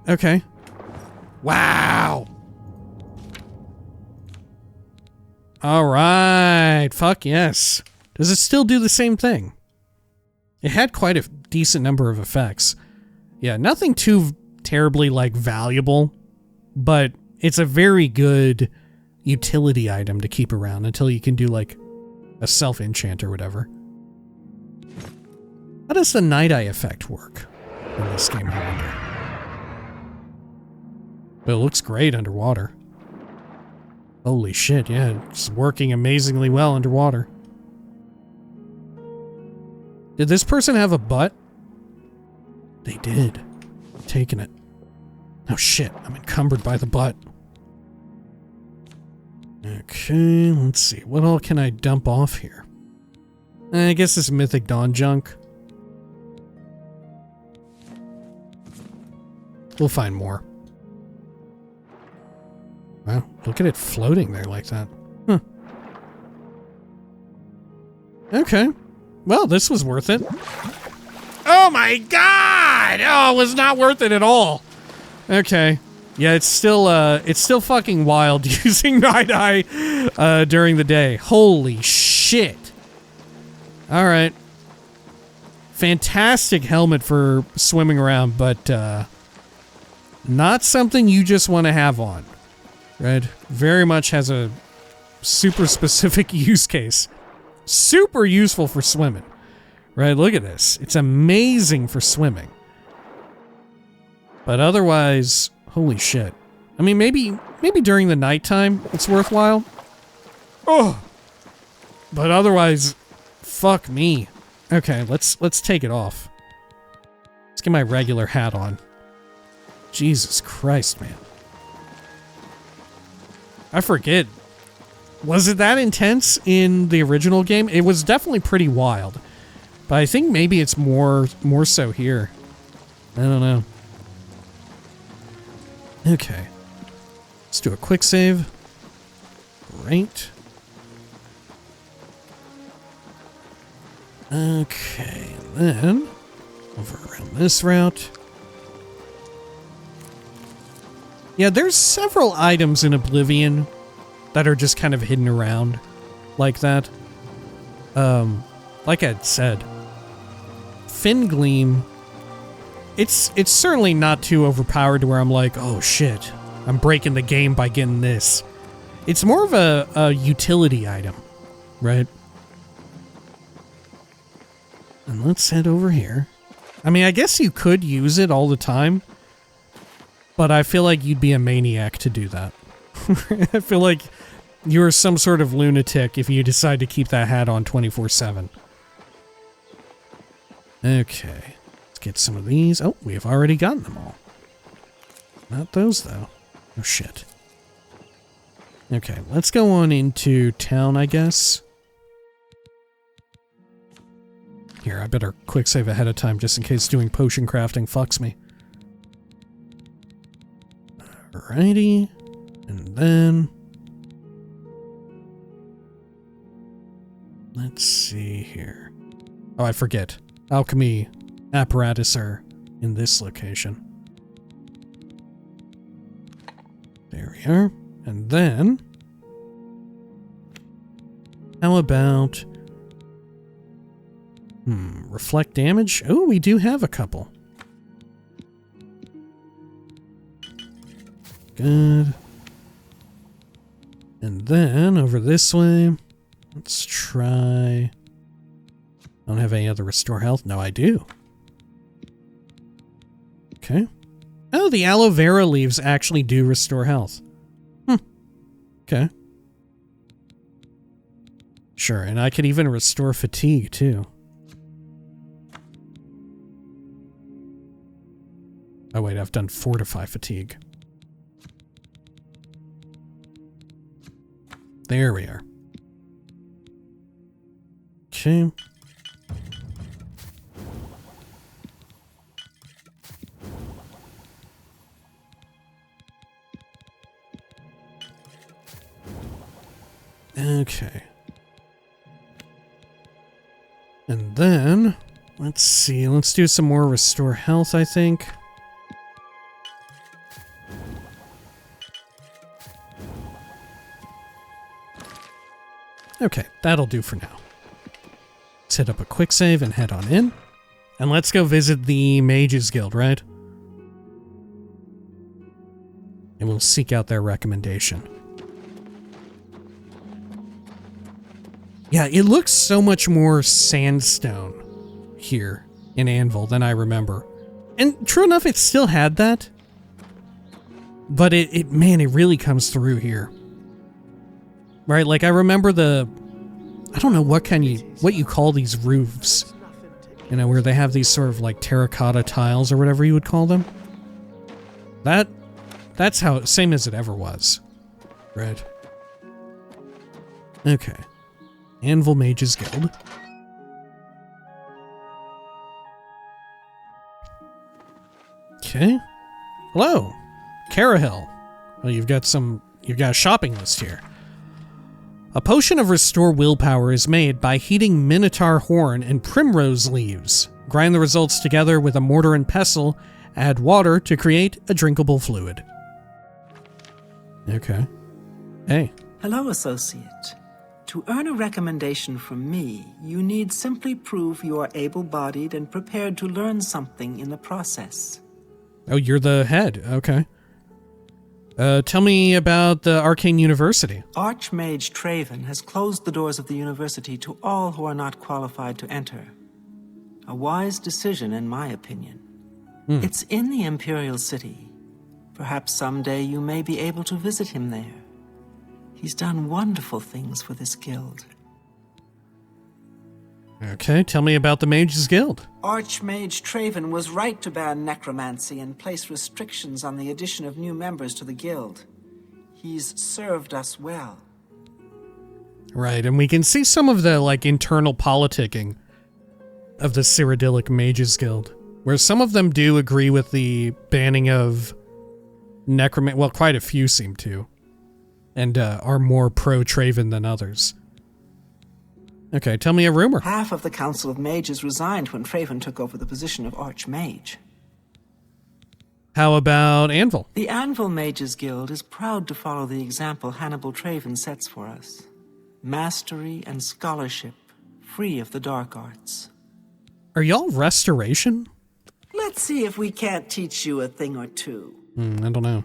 Okay. Wow! Alright, fuck yes. Does it still do the same thing? It had quite a decent number of effects. Yeah, nothing too terribly, like, valuable, but it's a very good utility item to keep around until you can do, like, a self-enchant or whatever. How does the Night Eye effect work in this game, I wonder? But it looks great underwater. Holy shit, yeah, it's working amazingly well underwater. Did this person have a butt? They did. I'm taking it. Oh shit, I'm encumbered by the butt. Okay, let's see. What all can I dump off here? I guess this Mythic Dawn junk. We'll find more. Wow, look at it floating there like that. Huh. Okay. Well, this was worth it. Oh my god! Oh, it was not worth it at all. Okay. Yeah, it's still fucking wild using Night Eye during the day. Holy shit. Alright. Fantastic helmet for swimming around, but not something you just want to have on. Right? Very much has a super specific use case. Super useful for swimming. Right? Look at this. It's amazing for swimming. But otherwise, holy shit. I mean, maybe during the nighttime it's worthwhile. Oh. But otherwise, fuck me. Okay, let's take it off. Let's get my regular hat on. Jesus Christ, man. I forget. Was it that intense in the original game? It was definitely pretty wild. But I think maybe it's more so here. I don't know. Okay. Let's do a quick save. Great. Okay, then over around this route. Yeah, there's several items in Oblivion that are just kind of hidden around like that. Like I'd said, Fin Gleam, it's certainly not too overpowered to where I'm like, oh shit, I'm breaking the game by getting this. It's more of a utility item, right? And let's head over here. I mean, I guess you could use it all the time, but I feel like you'd be a maniac to do that. I feel like you're some sort of lunatic if you decide to keep that hat on 24/7. Okay, let's get some of these. Oh, we have already gotten them all. Not those, though. Oh, shit. Okay, let's go on into town, I guess. Here, I better quick save ahead of time just in case doing potion crafting fucks me. Alrighty. And then... let's see here. Oh, I forget. Alchemy apparatus are in this location. There we are. And then... how about... reflect damage? Oh, we do have a couple. Good. And then, over this way, let's try... I don't have any other restore health? No, I do. Okay. Oh, the aloe vera leaves actually do restore health. Okay. Sure, and I could even restore fatigue, too. Oh wait, I've done fortify fatigue. There we are. Okay. Okay. And then, let's see, let's do some more restore health, I think. Okay, that'll do for now. Let's hit up a quick save and head on in. And let's go visit the Mages Guild, right? And we'll seek out their recommendation. Yeah, it looks so much more sandstone here in Anvil than I remember. And true enough, it still had that. But man, it really comes through here. Right, like I remember I don't know what you call these roofs. You know, where they have these sort of like terracotta tiles or whatever you would call them. That's how, same as it ever was. Right. Okay. Anvil Mages Guild. Okay. Hello. Cyrodiil. Well, you've got a shopping list here. A potion of restore willpower is made by heating minotaur horn and primrose leaves. Grind the results together with a mortar and pestle, add water to create a drinkable fluid. Okay. Hey. Hello, associate. To earn a recommendation from me, you need simply prove you are able-bodied and prepared to learn something in the process. Oh, you're the head. Okay. Tell me about the Arcane University. Archmage Traven has closed the doors of the university to all who are not qualified to enter. A wise decision, in my opinion. It's in the Imperial City. Perhaps someday you may be able to visit him there. He's done wonderful things for this guild. Okay, tell me about the Mages Guild. Archmage Traven was right to ban necromancy and place restrictions on the addition of new members to the guild. He's served us well. Right, and we can see some of the, internal politicking of the Cyrodiilic Mages Guild, where some of them do agree with the banning of necromancy. Well, quite a few seem to, and are more pro-Traven than others. Okay, tell me a rumor. Half of the Council of Mages resigned when Traven took over the position of Archmage. How about Anvil? The Anvil Mages Guild is proud to follow the example Hannibal Traven sets for us. Mastery and scholarship, free of the dark arts. Are y'all restoration? Let's see if we can't teach you a thing or two. I don't know.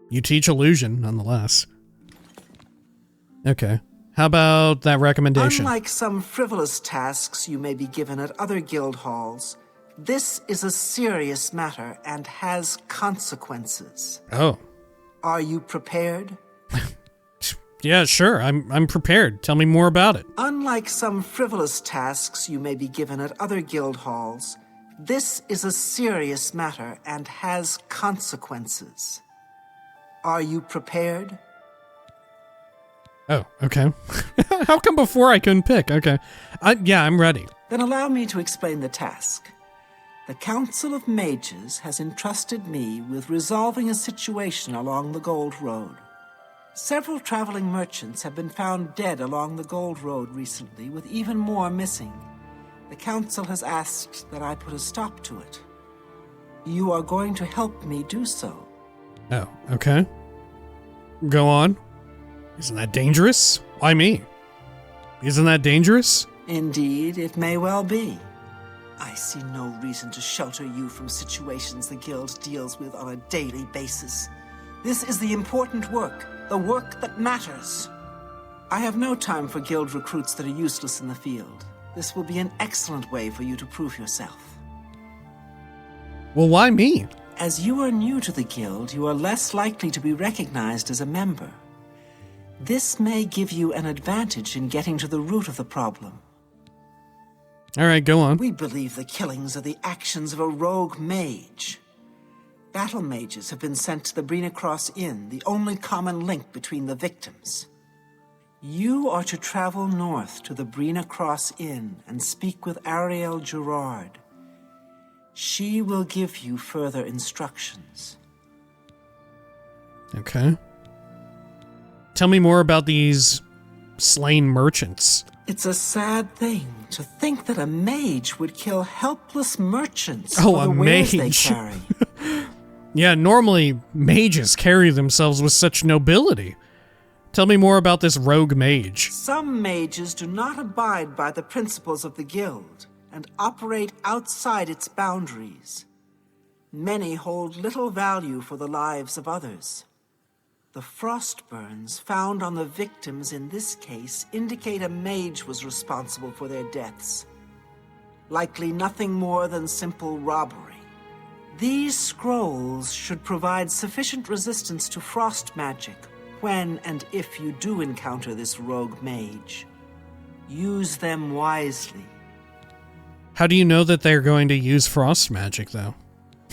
You teach illusion, nonetheless. Okay. How about that recommendation? Unlike some frivolous tasks you may be given at other guild halls, this is a serious matter and has consequences. Oh. Are you prepared? Yeah, sure. I'm prepared. Tell me more about it. Unlike some frivolous tasks you may be given at other guild halls, this is a serious matter and has consequences. Are you prepared? Oh, okay. How come before I couldn't pick? Okay. Yeah, I'm ready. Then allow me to explain the task. The Council of Mages has entrusted me with resolving a situation along the Gold Road. Several traveling merchants have been found dead along the Gold Road recently, with even more missing. The Council has asked that I put a stop to it. You are going to help me do so. Oh, okay. Go on. Isn't that dangerous? Why me? Isn't that dangerous? Indeed, it may well be. I see no reason to shelter you from situations the Guild deals with on a daily basis. This is the important work, the work that matters. I have no time for Guild recruits that are useless in the field. This will be an excellent way for you to prove yourself. Well, why me? As you are new to the Guild, you are less likely to be recognized as a member. This may give you an advantage in getting to the root of the problem. All right, go on. We believe the killings are the actions of a rogue mage. Battle mages have been sent to the Brina Cross Inn, the only common link between the victims. You are to travel north to the Brina Cross Inn and speak with Ariel Gerard. She will give you further instructions. Okay. Tell me more about these slain merchants. It's a sad thing to think that a mage would kill helpless merchants Oh, for the a wares they mage. carry. Yeah, normally mages carry themselves with such nobility. Tell me more about this rogue mage. Some mages do not abide by the principles of the guild and operate outside its boundaries. Many hold little value for the lives of others. The frost burns found on the victims in this case indicate a mage was responsible for their deaths. Likely nothing more than simple robbery. These scrolls should provide sufficient resistance to frost magic when and if you do encounter this rogue mage. Use them wisely. How do you know that they're going to use frost magic, though?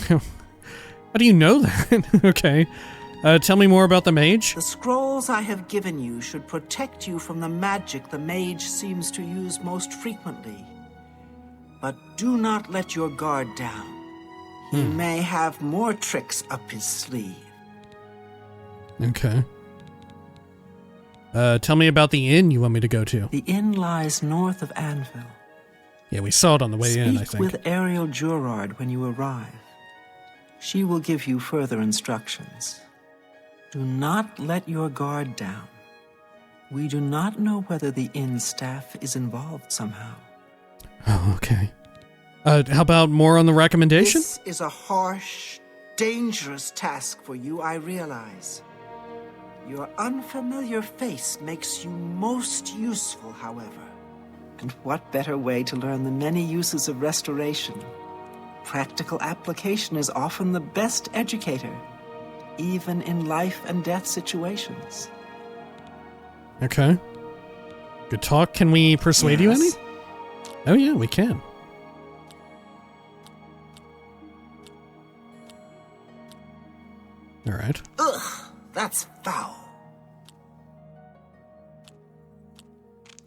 How do you know that? Okay. Tell me more about the mage. The scrolls I have given you should protect you from the magic the mage seems to use most frequently. But do not let your guard down. He may have more tricks up his sleeve. Okay. Tell me about the inn you want me to go to. The inn lies north of Anvil. Yeah, we saw it on the way in, I Speak think. with Ariel Gerard when you arrive. She will give you further instructions. Do not let your guard down. We do not know whether the inn staff is involved somehow. Oh, okay. How about more on the recommendation? This is a harsh, dangerous task for you, I realize. Your unfamiliar face makes you most useful, however. And what better way to learn the many uses of restoration? Practical application is often the best educator, even in life and death situations. Okay. Good talk. Can we persuade you any? Yes. Oh yeah, we can. All right. Ugh, that's foul.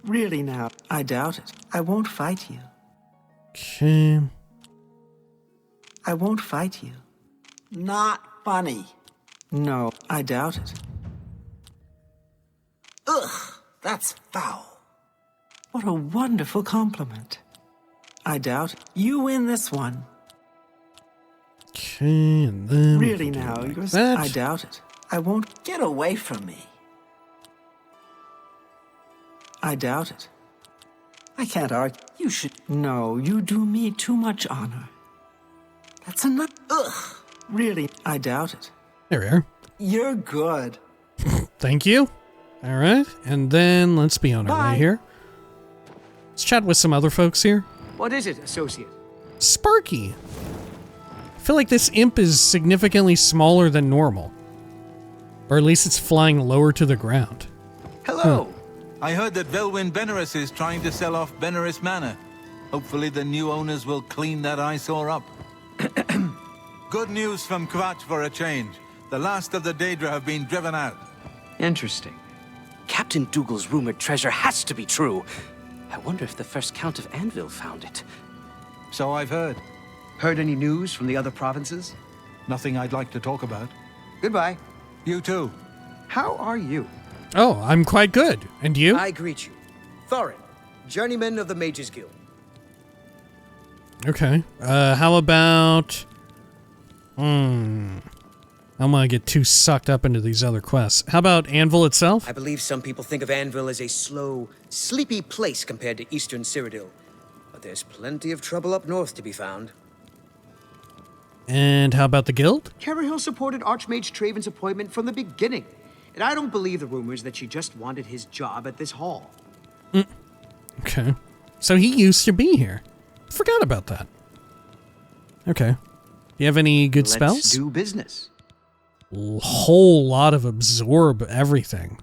Really now, I doubt it. I won't fight you. Okay. I won't fight you. Not funny. No, I doubt it. Ugh, that's foul. What a wonderful compliment. I doubt it. You win this one. Okay, and then... Really now, like that. I doubt it. I won't get away from me. I doubt it. I can't argue. You should. No, you do me too much honor. That's enough. Ugh. Really, I doubt it. There we are. You're good. Thank you. All right, and then let's be on our Bye. way here. Let's chat with some other folks here. What is it, associate? Sparky. I feel like this imp is significantly smaller than normal. Or at least it's flying lower to the ground. Hello. I heard that Velwyn Benerus is trying to sell off Benerus Manor. Hopefully the new owners will clean that eyesore up. Good news from Kvatch for a change. The last of the Daedra have been driven out. Interesting. Captain Dougal's rumored treasure has to be true. I wonder if the first Count of Anvil found it. So I've heard. Heard any news from the other provinces? Nothing I'd like to talk about. Goodbye. You too. How are you? Oh, I'm quite good. And you? I greet you. Thorin, journeyman of the Mages Guild. Okay. How about... I don't want to get too sucked up into these other quests. How about Anvil itself? I believe some people think of Anvil as a slow, sleepy place compared to eastern Cyrodiil. But there's plenty of trouble up north to be found. And how about the guild? Cyrodiil supported Archmage Traven's appointment from the beginning. And I don't believe the rumors that she just wanted his job at this hall. Okay. So he used to be here. Forgot about that. Okay. Do you have any good spells? Let's do business. A whole lot of absorb everything.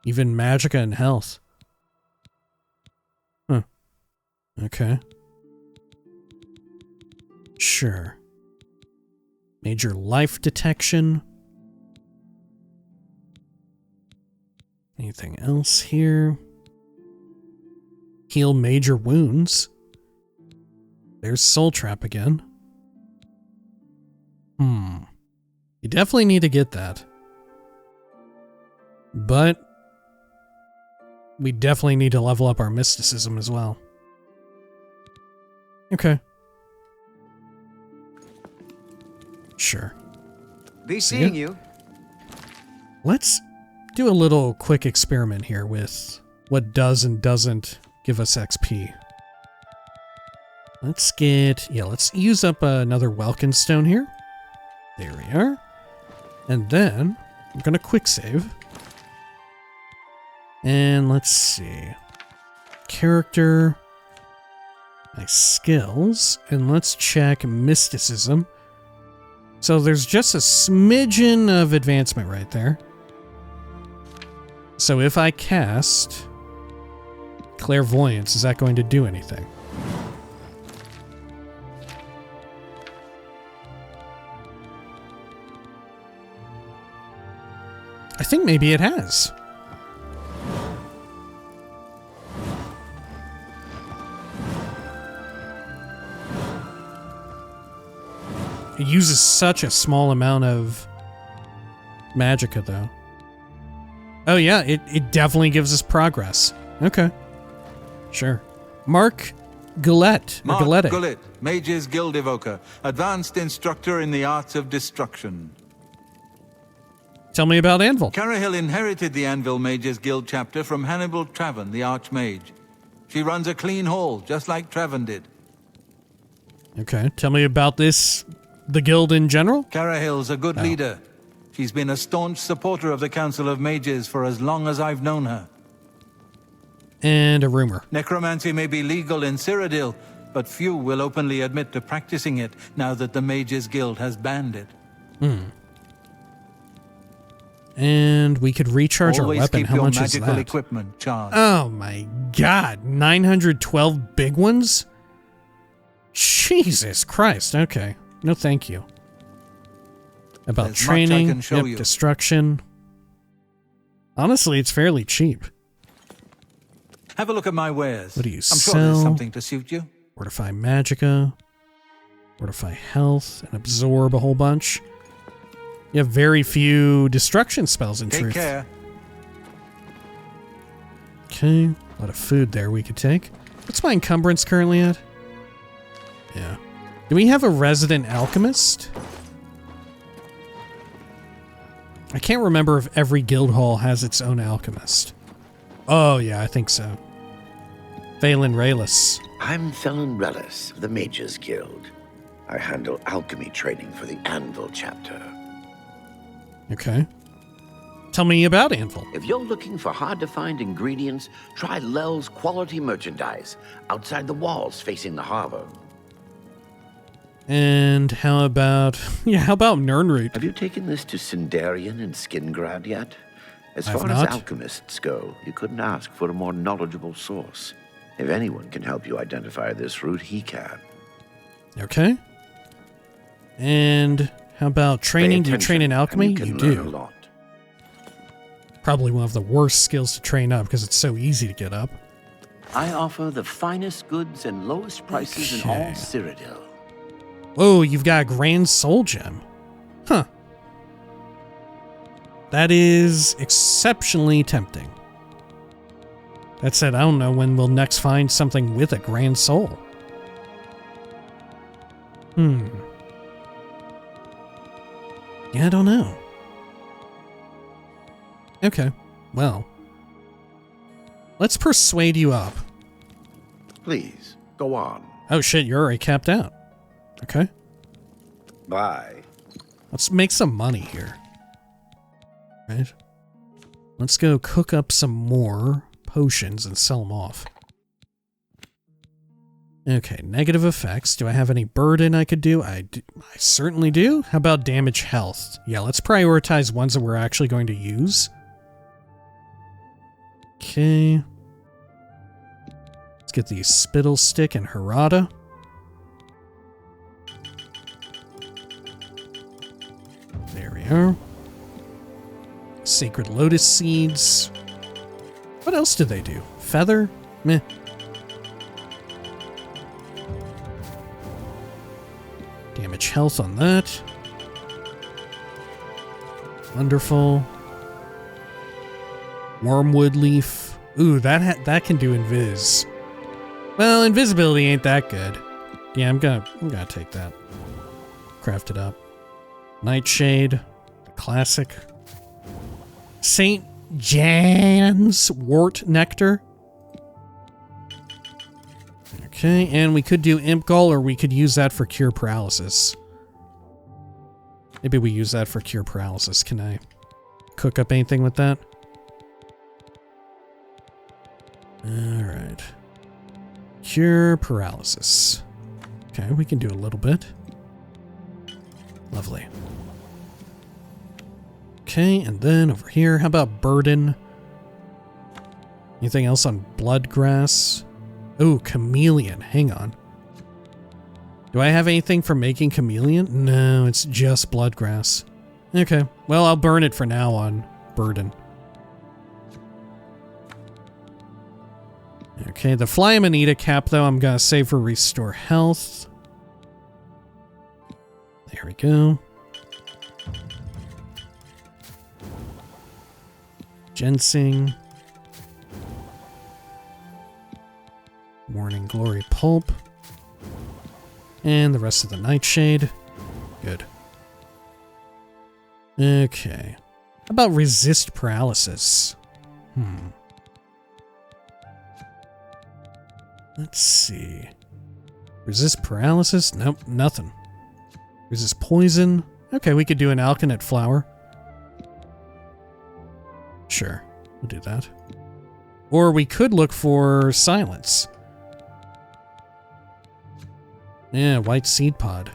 Even magicka and health. Huh. Okay. Sure. Major life detection. Anything else here? Heal major wounds. There's Soul Trap again. You definitely need to get that. But we definitely need to level up our mysticism as well. Okay. Sure. Be seeing you. Let's do a little quick experiment here with what does and doesn't give us XP. Let's let's use up another Welkin Stone here. There we are. And then I'm going to quick save. And let's see. Character. My skills. And let's check mysticism. So there's just a smidgen of advancement right there. So if I cast Clairvoyance, is that going to do anything? I think maybe it has. It uses such a small amount of magicka, though. Oh yeah, it definitely gives us progress. Okay. Sure. Mark Gillette. Mark Gillette, Mages Guild Evoker, Advanced Instructor in the Arts of Destruction. Tell me about Anvil. Cyrodiil inherited the Anvil Mages Guild chapter from Hannibal Traven, the Archmage. She runs a clean hall, just like Traven did. Okay, tell me about the guild in general. Cyrodiil's a good leader. She's been a staunch supporter of the Council of Mages for as long as I've known her. And a rumor. Necromancy may be legal in Cyrodiil, but few will openly admit to practicing it now that the Mages Guild has banned it. And we could recharge Always our weapon. keep How your much is magical that? equipment charged. Oh my god, 912 big ones? Jesus Christ, okay. No thank you. About There's much I training, can show you. destruction. Honestly, it's fairly cheap. Have a look at my wares. What do you I'm sure there's sell? something to suit you. Fortify magicka. Fortify health and absorb a whole bunch. You have very few destruction spells in Take truth. care. Okay, a lot of food there we could take. What's my encumbrance currently at? Yeah. Do we have a resident alchemist? I can't remember if every guild hall has its own alchemist. Oh yeah, I think so. Phelan Raylis. I'm Phelan Relis of the Mages Guild. I handle alchemy training for the Anvil chapter. Okay. Tell me about Anvil. If you're looking for hard-to-find ingredients, try Lel's quality merchandise outside the walls facing the harbor. And how about Nernroot? Have you taken this to Sindarian and Skingrad yet? As I've far not. as alchemists go, you couldn't ask for a more knowledgeable source. If anyone can help you identify this route, he can. Okay. And how about training? Do you train in alchemy? You do. A lot. Probably one of the worst skills to train up because it's so easy to get up. I offer the finest goods and lowest prices in all Cyrodiil. Oh, you've got a Grand Soul Gem. Huh. That is exceptionally tempting. That said, I don't know when we'll next find something with a Grand Soul. Yeah, I don't know. Okay, well. Let's persuade you up. Please, go on. Oh shit, you're already capped out. Okay. Bye. Let's make some money here. Right? Let's go cook up some more potions and sell them off. Okay, negative effects. Do I have any burden I could do? I certainly do. How about damage health? Yeah, let's prioritize ones that we're actually going to use. Okay. Let's get the Spittle Stick and Harada. There we are. Sacred Lotus Seeds. What else do they do? Feather? Meh. Damage health on that. Wonderful. Wormwood leaf. Ooh, that can do invis. Well, invisibility ain't that good. Yeah, I'm gonna take that. Craft it up. Nightshade. Classic. St. Jan's Wart Nectar. Okay, and we could do Imp Gall, or we could use that for Cure Paralysis. Maybe we use that for Cure Paralysis. Can I cook up anything with that? Alright. Cure Paralysis. Okay, we can do a little bit. Lovely. Okay, and then over here, how about Burden? Anything else on Bloodgrass? Oh, Chameleon. Hang on. Do I have anything for making Chameleon? No, it's just Bloodgrass. Okay, well, I'll burn it for now on Burden. Okay, the Fly Amanita cap, though, I'm going to save for Restore Health. There we go. Ginseng. Morning Glory Pulp. And the rest of the Nightshade. Good. Okay. How about Resist Paralysis? Let's see. Resist Paralysis? Nope, nothing. Resist Poison? Okay, we could do an Alkanet Flower. Sure, we'll do that. Or we could look for Silence. Yeah, White Seed Pod.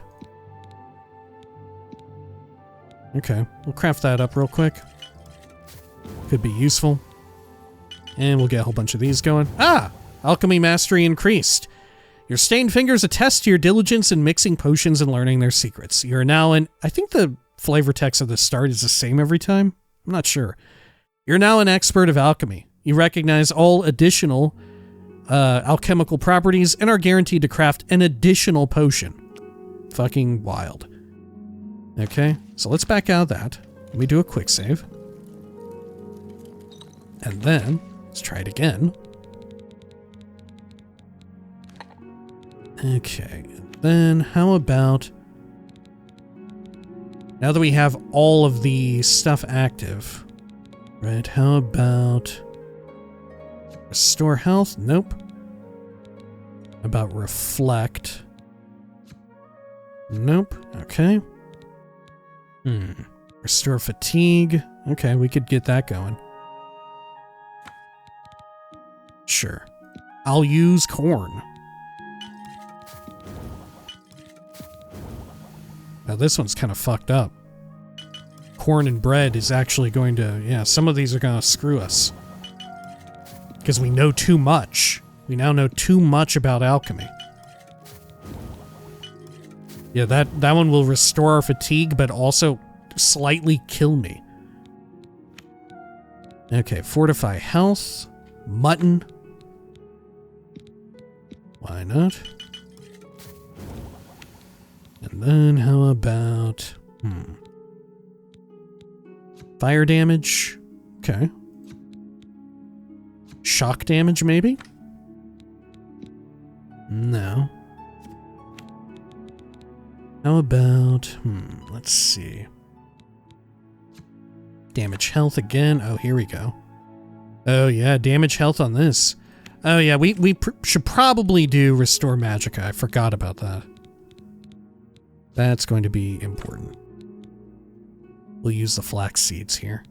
Okay, we'll craft that up real quick. Could be useful. And we'll get a whole bunch of these going. Ah! Alchemy Mastery increased. Your stained fingers attest to your diligence in mixing potions and learning their secrets. You're now in... I think the flavor text of the start is the same every time. I'm not sure. You're now an expert of alchemy. You recognize all additional alchemical properties and are guaranteed to craft an additional potion. Fucking wild. Okay, so let's back out of that. Let me do a quick save. And then, let's try it again. Okay, and then how about... Now that we have all of the stuff active, right, how about... Restore health? Nope. About reflect? Nope. Okay. Restore fatigue. Okay, we could get that going. Sure. I'll use corn. Now this one's kind of fucked up. Corn and bread is actually going to... Yeah, some of these are going to screw us. Because we know too much. We now know too much about alchemy. Yeah, that one will restore our fatigue, but also slightly kill me. Okay, fortify health. Mutton. Why not? And then how about... Fire damage. Okay. Shock damage, maybe? No. How about... let's see. Damage health again. Oh, here we go. Oh, yeah, damage health on this. Oh, yeah, we should probably do Restore Magicka. I forgot about that. That's going to be important. We'll use the flax seeds here.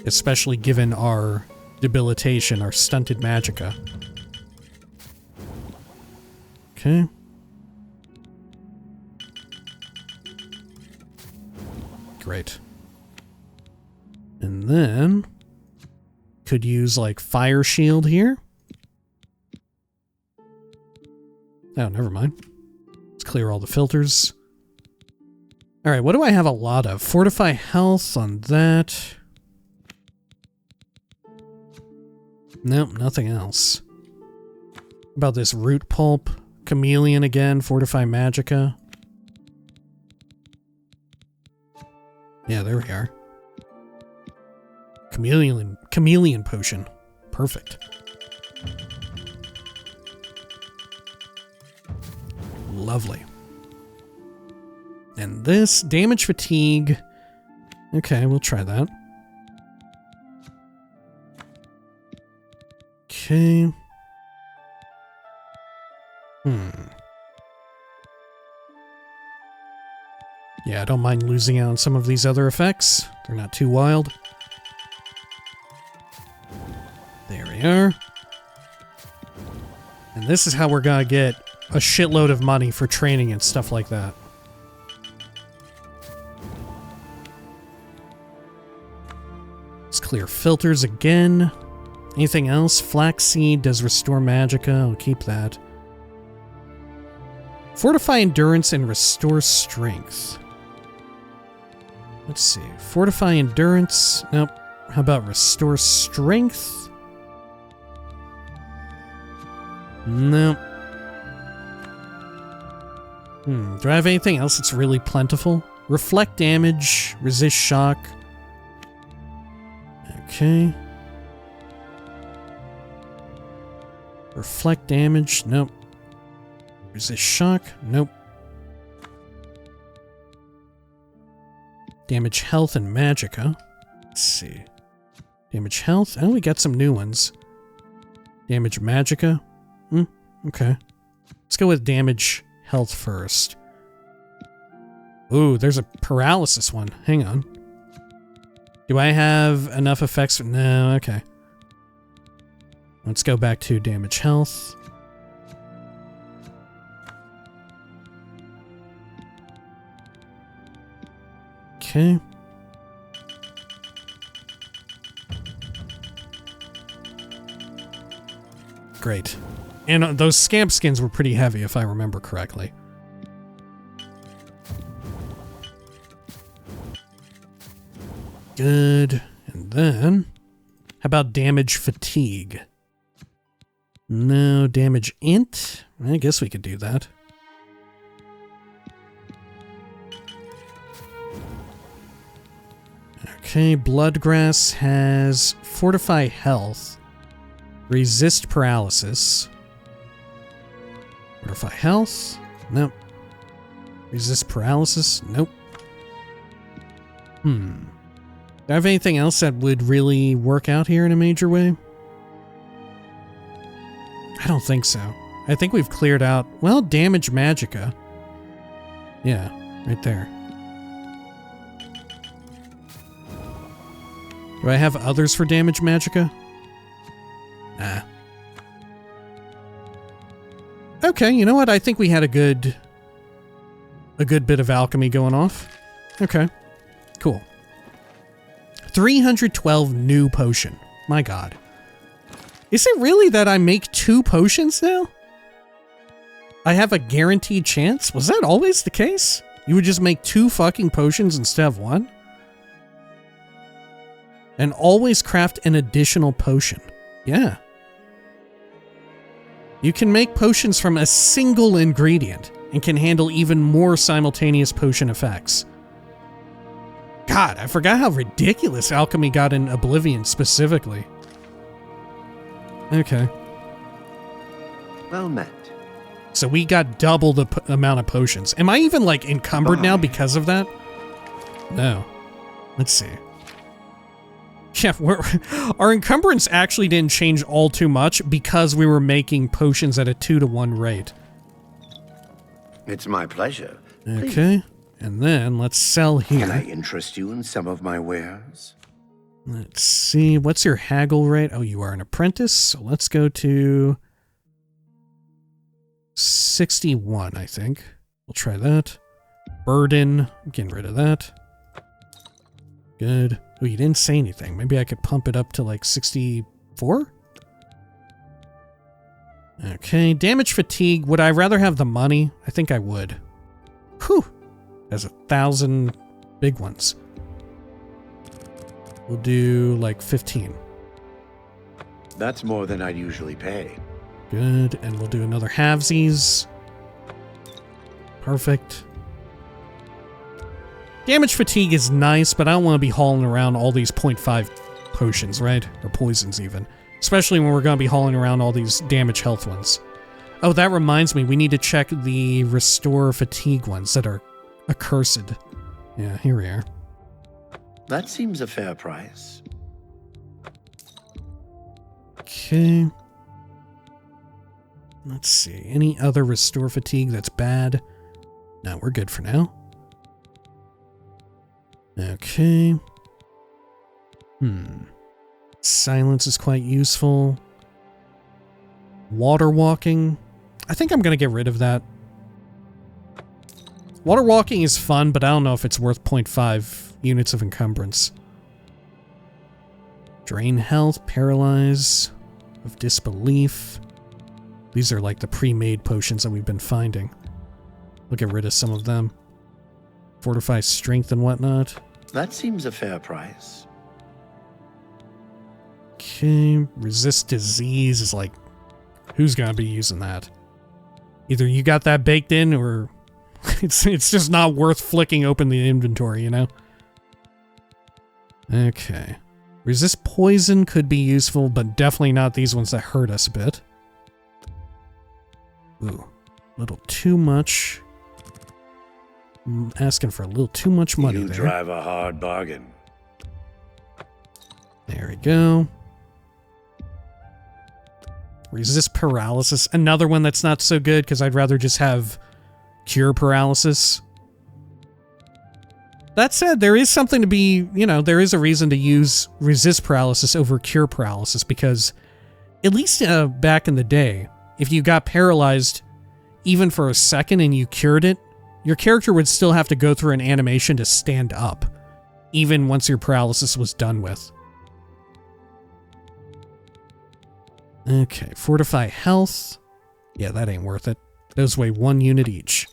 Especially given our debilitation, our stunted magicka. Okay. Great. And then could use like fire shield here. Oh, never mind. Let's clear all the filters. All right, what do I have a lot of? Fortify health on that. Nope, nothing else. How about this root pulp? Chameleon again, fortify magicka. Yeah, there we are. Chameleon potion. Perfect. Lovely. And this, damage fatigue. Okay, we'll try that. Okay. Yeah, I don't mind losing out on some of these other effects. They're not too wild. There we are. And this is how we're gonna get a shitload of money for training and stuff like that. Let's clear filters again. Anything else? Flaxseed does restore magicka. I'll keep that. Fortify endurance and restore strength. Let's see. Fortify endurance. Nope. How about restore strength? Nope. Do I have anything else that's really plentiful? Reflect damage. Resist shock. Okay. Reflect damage. Nope. Resist shock. Nope. Damage health and magicka. Let's see. Damage health. Oh, we got some new ones. Damage magicka. Okay. Let's go with damage health first. Ooh, there's a paralysis one. Hang on. Do I have enough effects? No, okay. Let's go back to damage health. Okay. Great. And those scamp skins were pretty heavy, if I remember correctly. Good. And then, how about damage fatigue? No, damage int? I guess we could do that. Okay, Bloodgrass has fortify health, resist paralysis. Fortify health? Nope. Resist paralysis? Nope. Do I have anything else that would really work out here in a major way? I don't think so. I think we've cleared out, well, damage magicka. Yeah, right there. Do I have others for damage magicka? Nah. Okay, you know what? I think we had a good bit of alchemy going off. Okay, cool. 312 new potion. My god. Is it really that I make 2 potions now? I have a guaranteed chance? Was that always the case? You would just make 2 fucking potions instead of 1? And always craft an additional potion. Yeah. You can make potions from a single ingredient and can handle even more simultaneous potion effects. God, I forgot how ridiculous alchemy got in Oblivion specifically. Okay. Well met. So we got double the amount of potions. Am I even, like, encumbered now because of that? No. Let's see. Yeah, our encumbrance actually didn't change all too much because we were making potions at a 2-to-1 rate. It's my pleasure. Okay. And then let's sell here. Can I interest you in some of my wares? Let's see. What's your haggle rate? Oh, you are an apprentice. So let's go to 61, I think. We'll try that. Burden. I'm getting rid of that. Good. Oh, you didn't say anything. Maybe I could pump it up to like 64? Okay. Damage fatigue. Would I rather have the money? I think I would. Whew. There's 1,000 big ones. We'll do like 15. That's more than I'd usually pay. Good. And we'll do another halvesies. Perfect. Damage fatigue is nice, but I don't want to be hauling around all these 0.5 potions, right? Or poisons even. Especially when we're going to be hauling around all these damage health ones. Oh, that reminds me. We need to check the restore fatigue ones that are accursed. Yeah, here we are. That seems a fair price. Okay. Let's see. Any other restore fatigue that's bad? No, we're good for now. Okay. Silence is quite useful. Water walking. I think I'm going to get rid of that. Water walking is fun, but I don't know if it's worth 0.5 units of encumbrance. Drain health, paralyze, of disbelief. These are like the pre-made potions that we've been finding. We'll get rid of some of them. Fortify strength and whatnot. That seems a fair price. Okay, resist disease is like, who's gonna be using that? Either you got that baked in, or it's just not worth flicking open the inventory, you know? Okay. Resist poison could be useful, but definitely not these ones that hurt us a bit. Ooh, a little too much. I'm asking for a little too much money there. You drive a hard bargain. There we go. Resist paralysis. Another one that's not so good because I'd rather just have cure paralysis. That said, there is something to be, you know, there is a reason to use resist paralysis over cure paralysis because at least back in the day, if you got paralyzed even for a second and you cured it, your character would still have to go through an animation to stand up, even once your paralysis was done with. Okay, fortify health. Yeah, that ain't worth it. Those weigh 1 unit each.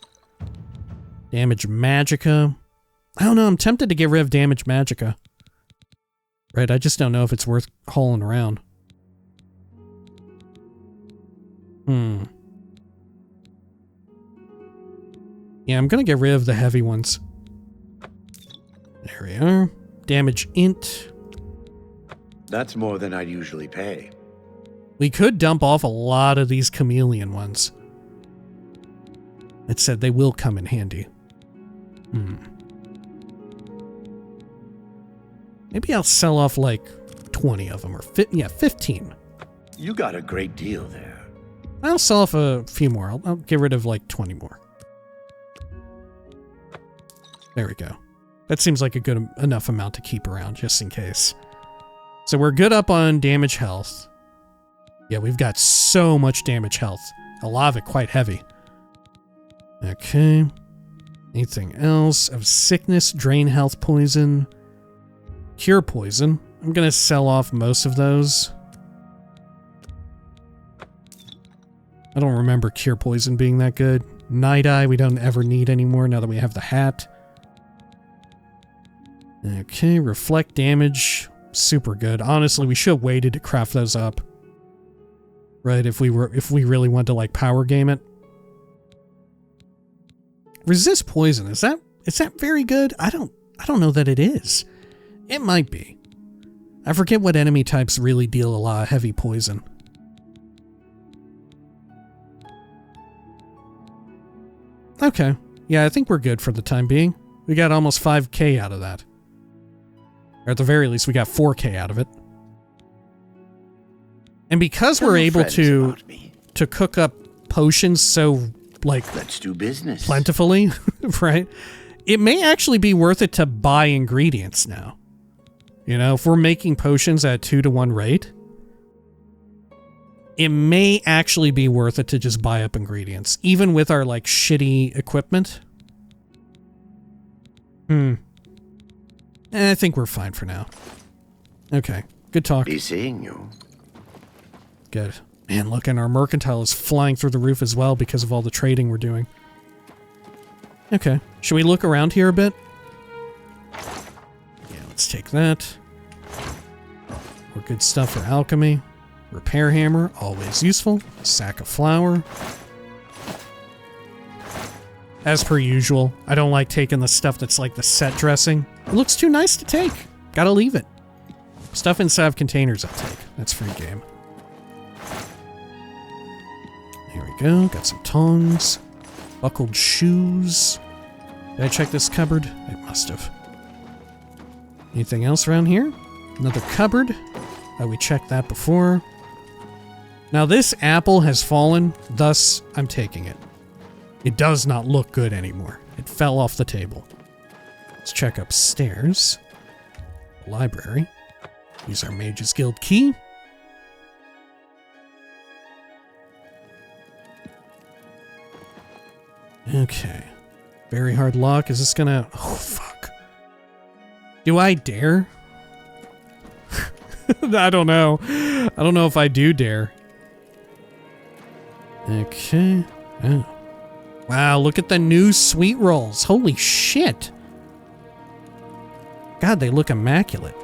Damage magicka. I don't know, I'm tempted to get rid of damage magicka. Right, I just don't know if it's worth hauling around. Yeah, I'm gonna get rid of the heavy ones. There we are. Damage int. That's more than I'd usually pay. We could dump off a lot of these chameleon ones. It said they will come in handy. Maybe I'll sell off like 20 of them, or 15. You got a great deal there. I'll sell off a few more. I'll get rid of like 20 more. There we go. That seems like a good enough amount to keep around, just in case. So we're good up on damage health. Yeah, we've got so much damage health. A lot of it quite heavy. Okay. Anything else? Of sickness, drain health, poison, cure poison. I'm gonna sell off most of those. I don't remember cure poison being that good. Night Eye we don't ever need anymore now that we have the hat. Okay, reflect damage. Super good. Honestly, we should have waited to craft those up. Right, if we really want to like power game it. Resist poison, is that very good? I don't know that it is. It might be. I forget what enemy types really deal a lot of heavy poison. Okay. Yeah, I think we're good for the time being. We got almost 5k out of that. Or at the very least, we got 4k out of it. And because we're able to cook up potions so, like, let's do business plentifully, right? It may actually be worth it to buy ingredients now. You know, if we're making potions at 2-to-1 rate, it may actually be worth it to just buy up ingredients, even with our, like, shitty equipment. I think we're fine for now. Okay, good talk. Be seeing you. Good. Man, look, and our mercantile is flying through the roof as well because of all the trading we're doing. Okay. Should we look around here a bit? Yeah, let's take that. More good stuff for alchemy. Repair hammer, always useful. Sack of flour. As per usual, I don't like taking the stuff that's like the set dressing. It looks too nice to take. Gotta leave it. Stuff inside of containers I'll take. That's free game. There we go. Got some tongs. Buckled shoes. Did I check this cupboard? I must have. Anything else around here? Another cupboard. We checked that before. Now this apple has fallen, thus I'm taking it. It does not look good anymore. It fell off the table. Let's check upstairs. Library. Use our Mages Guild key. Okay. Very hard lock. Is this gonna... Oh, fuck. Do I dare? I don't know. I don't know if I do dare. Okay. Oh. Wow, look at the new sweet rolls. Holy shit. God, they look immaculate.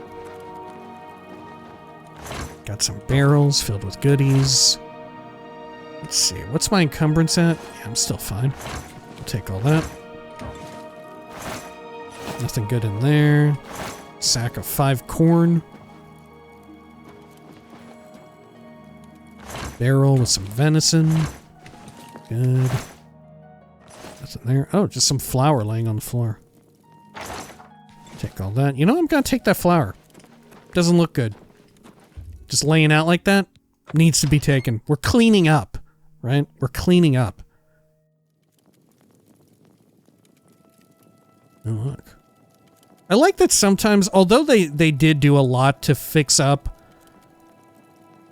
Got some barrels filled with goodies. Let's see. What's my encumbrance at? Yeah, I'm still fine. I'll take all that. Nothing good in there. Sack of 5 corn. Barrel with some venison. Good. Nothing there. Oh, just some flour laying on the floor. Take all that. You know, I'm gonna take that flour. Doesn't look good. Just laying out like that needs to be taken. We're cleaning up, right? We're cleaning up. Oh, look. I like that sometimes, although they did do a lot to fix up,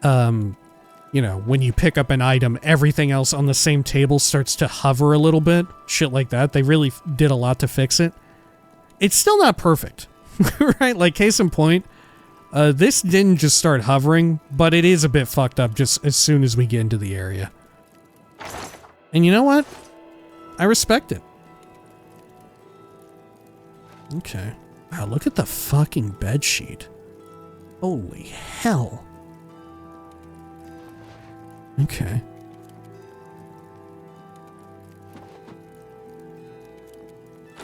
you know, when you pick up an item, everything else on the same table starts to hover a little bit. Shit like that. They really did a lot to fix it. It's still not perfect, right? Like, case in point, this didn't just start hovering, but it is a bit fucked up just as soon as we get into the area. And you know what? I respect it. Okay. Wow, look at the fucking bed sheet. Holy hell. Okay.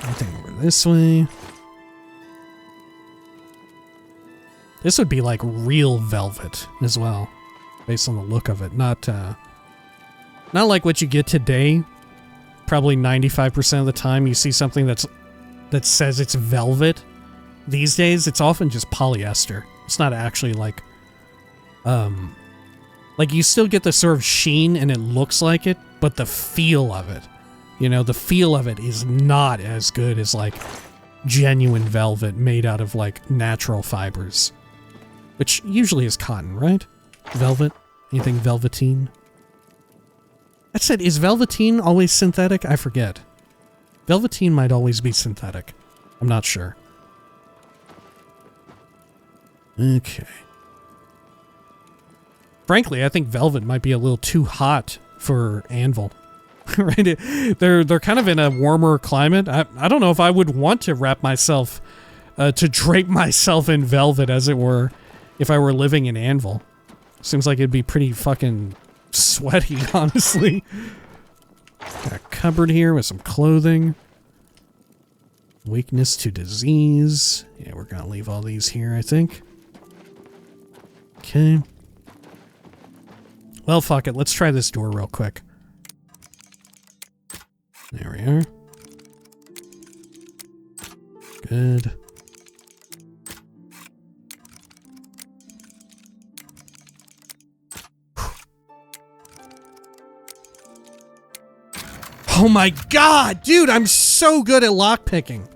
Anything over this way? This would be like real velvet as well, based on the look of it. Not like what you get today. Probably 95% of the time you see something that says it's velvet. These days, it's often just polyester. It's not actually like Like, you still get the sort of sheen and it looks like it, but the feel of it, you know, the feel of it is not as good as, like, genuine velvet made out of, like, natural fibers. Which usually is cotton, right? Velvet? Anything velveteen? That said, is velveteen always synthetic? I forget. Velveteen might always be synthetic. I'm not sure. Okay. Frankly, I think velvet might be a little too hot for Anvil. Right? They're kind of in a warmer climate. I don't know if I would want to wrap myself, to drape myself in velvet, as it were, if I were living in Anvil. Seems like it'd be pretty fucking sweaty, honestly. Got a cupboard here with some clothing. Weakness to disease. Yeah, we're gonna leave all these here, I think. Okay. Well, fuck it. Let's try this door real quick. There we are. Good. Oh my god, dude, I'm so good at lockpicking.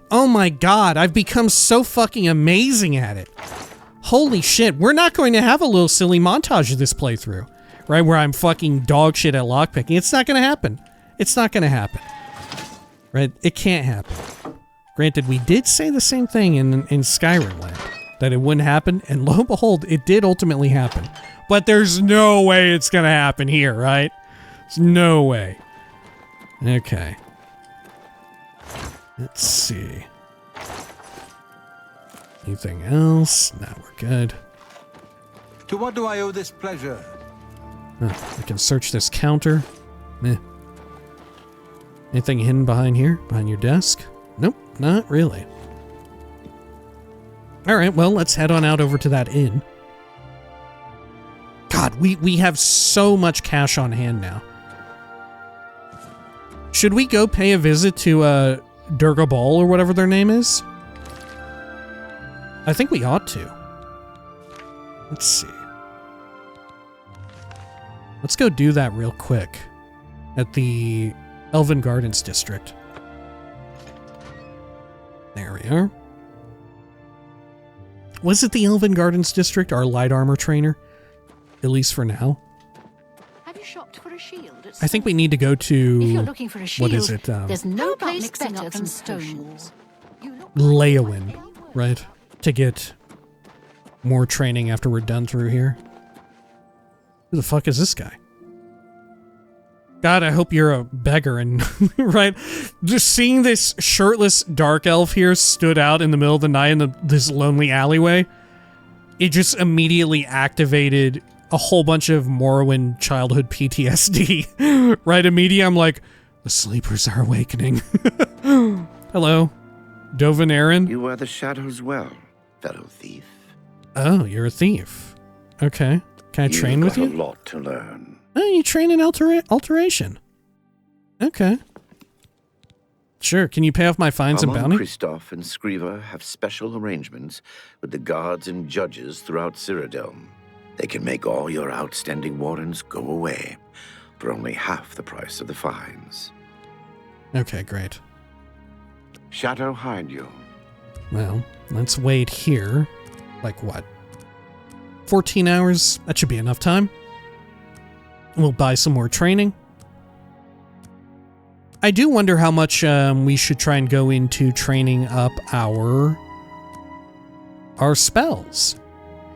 Oh my god, I've become so fucking amazing at it. Holy shit, we're not going to have a little silly montage of this playthrough, right, where I'm fucking dog shit at lockpicking. It's not gonna happen. It's not gonna happen. Right? It can't happen. Granted, we did say the same thing in Skyrim land, that it wouldn't happen, and lo and behold, it did ultimately happen. But there's no way it's gonna happen here, right? There's no way. Okay. Let's see. Anything else? No, we're good. To what do I owe this pleasure? Oh, I can search this counter. Meh. Anything hidden behind here? Behind your desk? Nope, not really. Alright, well, let's head on out over to that inn. God, we have so much cash on hand now. Should we go pay a visit to, Durga Ball or whatever their name is? I think we ought to. Let's see. Let's go do that real quick. At the Elven Gardens district. There we are. Was it the Elven Gardens district, our light armor trainer? At least for now. Have you shopped for a shield? I think we need to go to... If you're looking for a shield, what is it? There's no place better than Stonewall. Leyawind, right? To get more training after we're done through here. Who the fuck is this guy? God, I hope you're a beggar and... right? Just seeing this shirtless dark elf here stood out in the middle of the night in this lonely alleyway, it just immediately activated a whole bunch of Morrowind childhood PTSD. Right? Immediately I'm like, the sleepers are awakening. Hello. Dovin Aaron? You are the shadows well, fellow thief. Oh, you're a thief. Okay. Can I train with you? You've got a lot to learn. Oh, you train in alteration. Okay. Sure, can you pay off my fines and bounty? Christoph and Skriva have special arrangements with the guards and judges throughout Cyrodiil. They can make all your outstanding warrants go away for only half the price of the fines. Okay, great. Shadow hide you. Well, let's wait here. Like what? 14 hours? That should be enough time. We'll buy some more training. I do wonder how much we should try and go into training up our spells,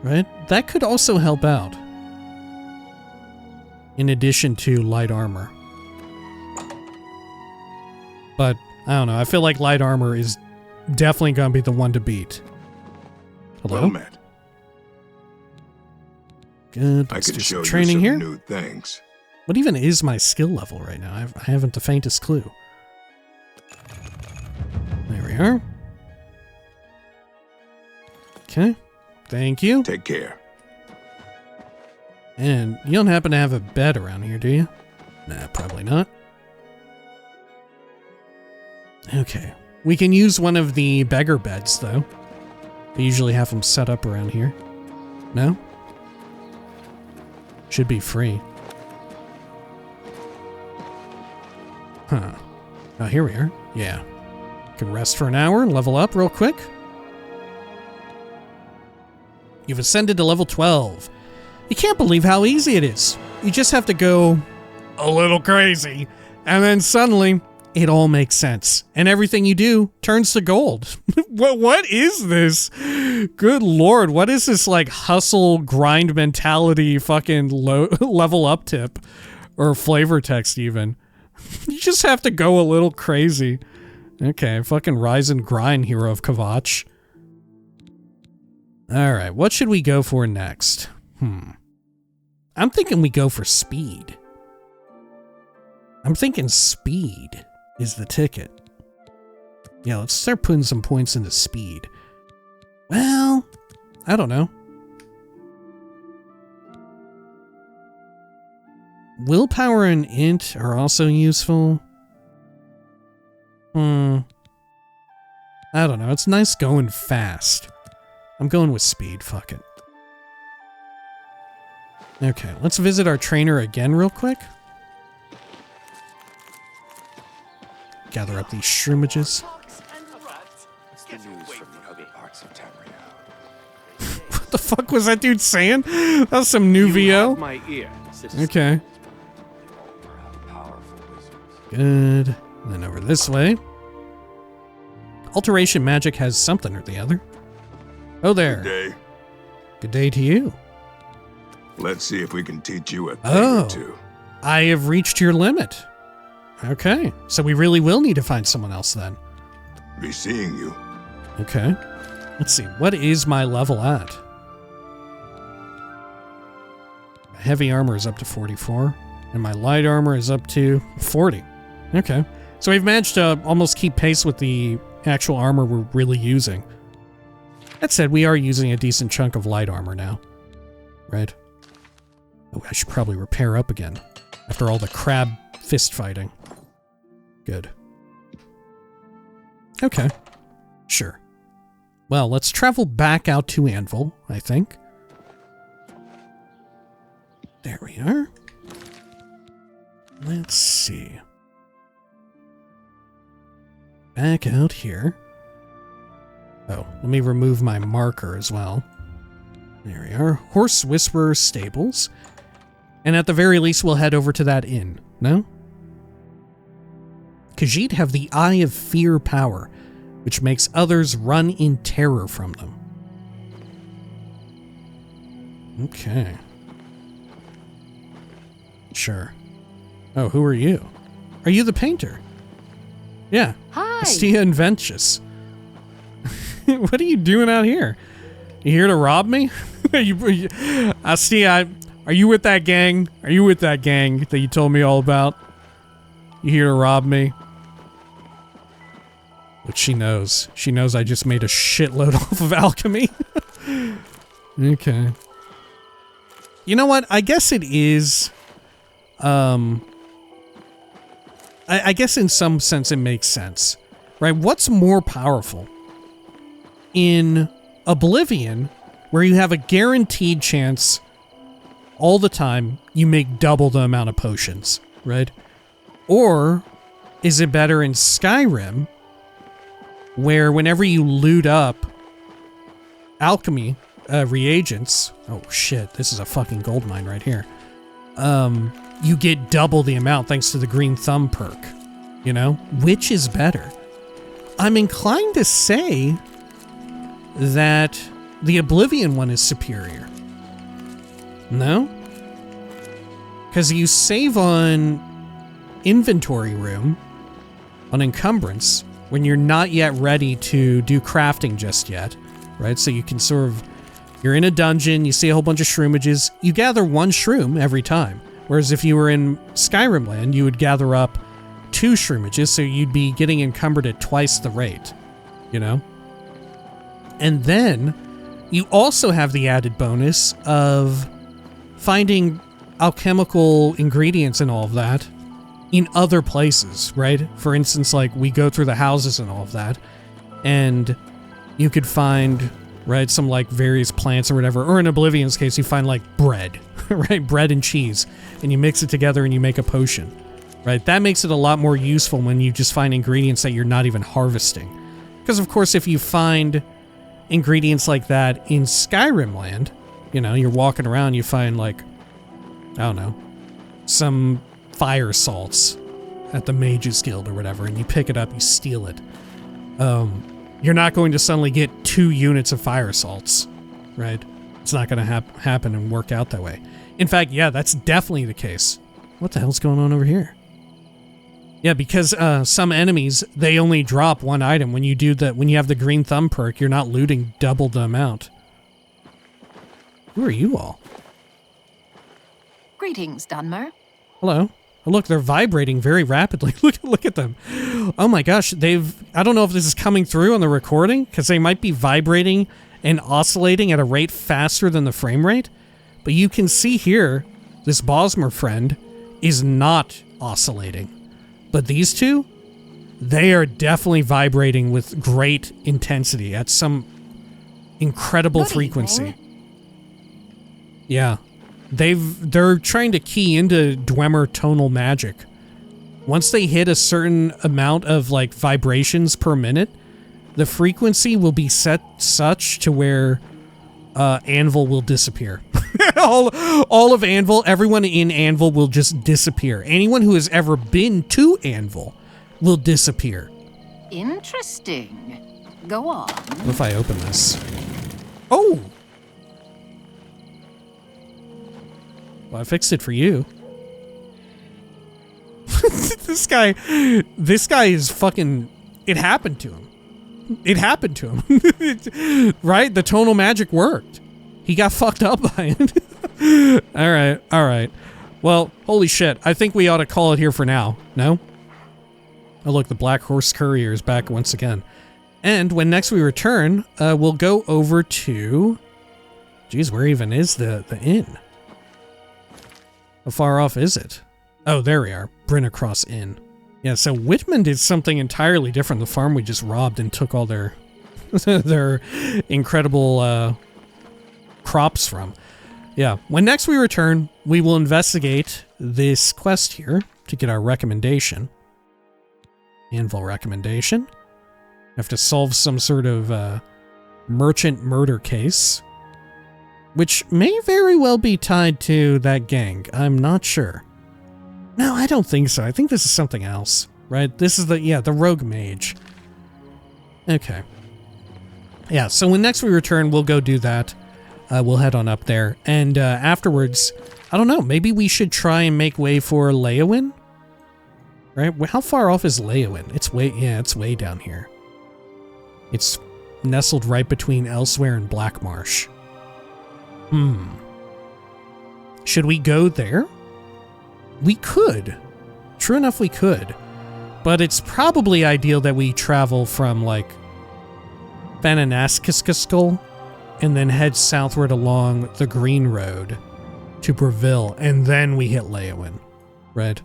right? That could also help out. In addition to light armor. But, I don't know, I feel like light armor is definitely going to be the one to beat. Hello? Well met. Good. I Let's can do show some training you some here. new things. What even is my skill level right now? I haven't the faintest clue. There we are. Okay. Thank you. Take care. And you don't happen to have a bed around here, do you? Nah, probably not. Okay. We can use one of the beggar beds, though. They usually have them set up around here. No? Should be free. Huh. Oh, here we are. Yeah. Can rest for an hour and level up real quick. You've ascended to level 12. You can't believe how easy it is. You just have to go a little crazy, and then suddenly it all makes sense, and everything you do turns to gold. What is this? Good lord, what is this like hustle grind mentality fucking level up tip or flavor text even? You just have to go a little crazy. Okay, fucking rise and grind, hero of Kvatch. Alright, what should we go for next? I'm thinking we go for speed. I'm thinking speed is the ticket. Yeah, let's start putting some points into speed. Well, I don't know. Willpower and int are also useful. I don't know. It's nice going fast. I'm going with speed. Fuck it. Okay, let's visit our trainer again real quick. Gather up these shroomages. What the fuck was that dude saying? That was some new VO. Okay. Good. Then over this way. Alteration magic has something or the other. Oh, there. Good day. Good day to you. Let's see if we can teach you a thing or two. I have reached your limit. Okay, so we really will need to find someone else then. Be seeing you. Okay. Let's see, what is my level at? My heavy armor is up to 44, and my light armor is up to 40. Okay. So we've managed to almost keep pace with the actual armor we're really using. That said, we are using a decent chunk of light armor now. Right? Oh, I should probably repair up again after all the crab fist fighting. Good. Okay. Sure. Well, let's travel back out to Anvil, I think. There we are. Let's see. Back out here. Oh, let me remove my marker as well. There we are. Horse Whisperer Stables. And at the very least, we'll head over to that inn. No? Khajiit have the Eye of Fear power, which makes others run in terror from them. Okay. Sure. Oh, who are you? Are you the painter? Yeah. Hi. Astia and Ventius. What are you doing out here? You here to rob me? Astia, are you with that gang? Are you with that gang that you told me all about? You here to rob me? But she knows. She knows I just made a shitload off of alchemy. Okay. You know what? I guess it is... I guess in some sense it makes sense. Right? What's more powerful? In Oblivion, where you have a guaranteed chance all the time, you make double the amount of potions, right? Or is it better in Skyrim, where whenever you loot up alchemy reagents, oh shit, this is a fucking gold mine right here, you get double the amount thanks to the green thumb perk, you know? Which is better? I'm inclined to say that the Oblivion one is superior. No? Because you save on inventory room, on encumbrance, when you're not yet ready to do crafting just yet, right? So you can sort of, you're in a dungeon, you see a whole bunch of shroomages, you gather one shroom every time. Whereas if you were in Skyrim land, you would gather up 2 shroomages, so you'd be getting encumbered at twice the rate, you know? And then you also have the added bonus of finding alchemical ingredients and all of that in other places, right? For instance, like we go through the houses and all of that, and you could find, right, some like various plants or whatever, or in Oblivion's case, you find like bread, right? Bread and cheese, and you mix it together and you make a potion, right? That makes it a lot more useful when you just find ingredients that you're not even harvesting. Because, of course, if you find ingredients like that in Skyrim land, you know, you're walking around, you find, like, I don't know, some fire salts at the Mages Guild or whatever, and you pick it up, you steal it. You're not going to suddenly get 2 units of fire salts, right? It's not going to happen and work out that way. In fact, yeah, that's definitely the case. What the hell's going on over here? Yeah, because some enemies, they only drop 1 item. When you have the green thumb perk, you're not looting double the amount. Who are you all? Greetings, Dunmer. Hello. Oh, look, they're vibrating very rapidly. Look at them. Oh my gosh, I don't know if this is coming through on the recording, because they might be vibrating and oscillating at a rate faster than the frame rate. But you can see here, this Bosmer friend is not oscillating. But these two, they are definitely vibrating with great intensity at some incredible frequency. Yeah. They're trying to key into Dwemer tonal magic. Once they hit a certain amount of like vibrations per minute, the frequency will be set such to where Anvil will disappear. all of Anvil, everyone in Anvil will just disappear. Anyone who has ever been to Anvil will disappear. Interesting. Go on. What if I open this? Oh! Well, I fixed it for you. This guy is fucking... It happened to him. It happened to him. Right? The tonal magic worked. He got fucked up by it. Alright. Well, holy shit. I think we ought to call it here for now. No? Oh look, the Black Horse Courier is back once again. And when next we return, we'll go over to... Geez, where even is the inn? How far off is it? Oh, there we are. Brinacross Inn. Yeah, so Whitman did something entirely different. The farm we just robbed and took all their their incredible crops from. Yeah, when next we return, we will investigate this quest here to get our recommendation. Anvil recommendation. Have to solve some sort of merchant murder case, which may very well be tied to that gang. I'm not sure. No, I don't think so. I think this is something else, right? This is the rogue mage. Okay. Yeah, so when next we return, we'll go do that. We'll head on up there. And afterwards, I don't know, maybe we should try and make way for Leowin? Right? How far off is Leowin? It's way down here. It's nestled right between Elsewhere and Blackmarsh. Should we go there? We could. True enough, we could. But it's probably ideal that we travel from, like, Bananaskiskaskull and then head southward along the Green Road to Breville, and then we hit Leowin, right?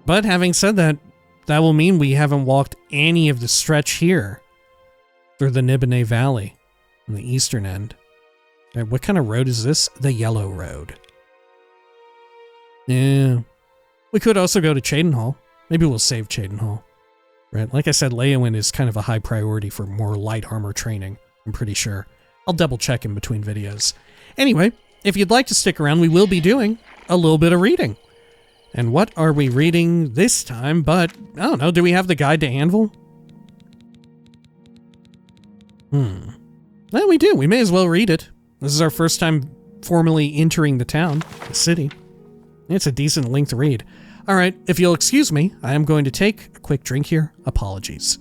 But having said that, that will mean we haven't walked any of the stretch here through the Nibene Valley on the eastern end. Right, what kind of road is this? The Yellow Road. Yeah. We could also go to Cheydinhal. Maybe we'll save Cheydinhal. Right? Like I said, Leowin is kind of a high priority for more light armor training, I'm pretty sure. I'll double check in between videos. Anyway, if you'd like to stick around, we will be doing a little bit of reading. And what are we reading this time? But, I don't know, do we have the guide to Anvil? Well, we do. We may as well read it. This is our first time formally entering the town, the city. It's a decent length read. All right, if you'll excuse me, I am going to take a quick drink here. Apologies.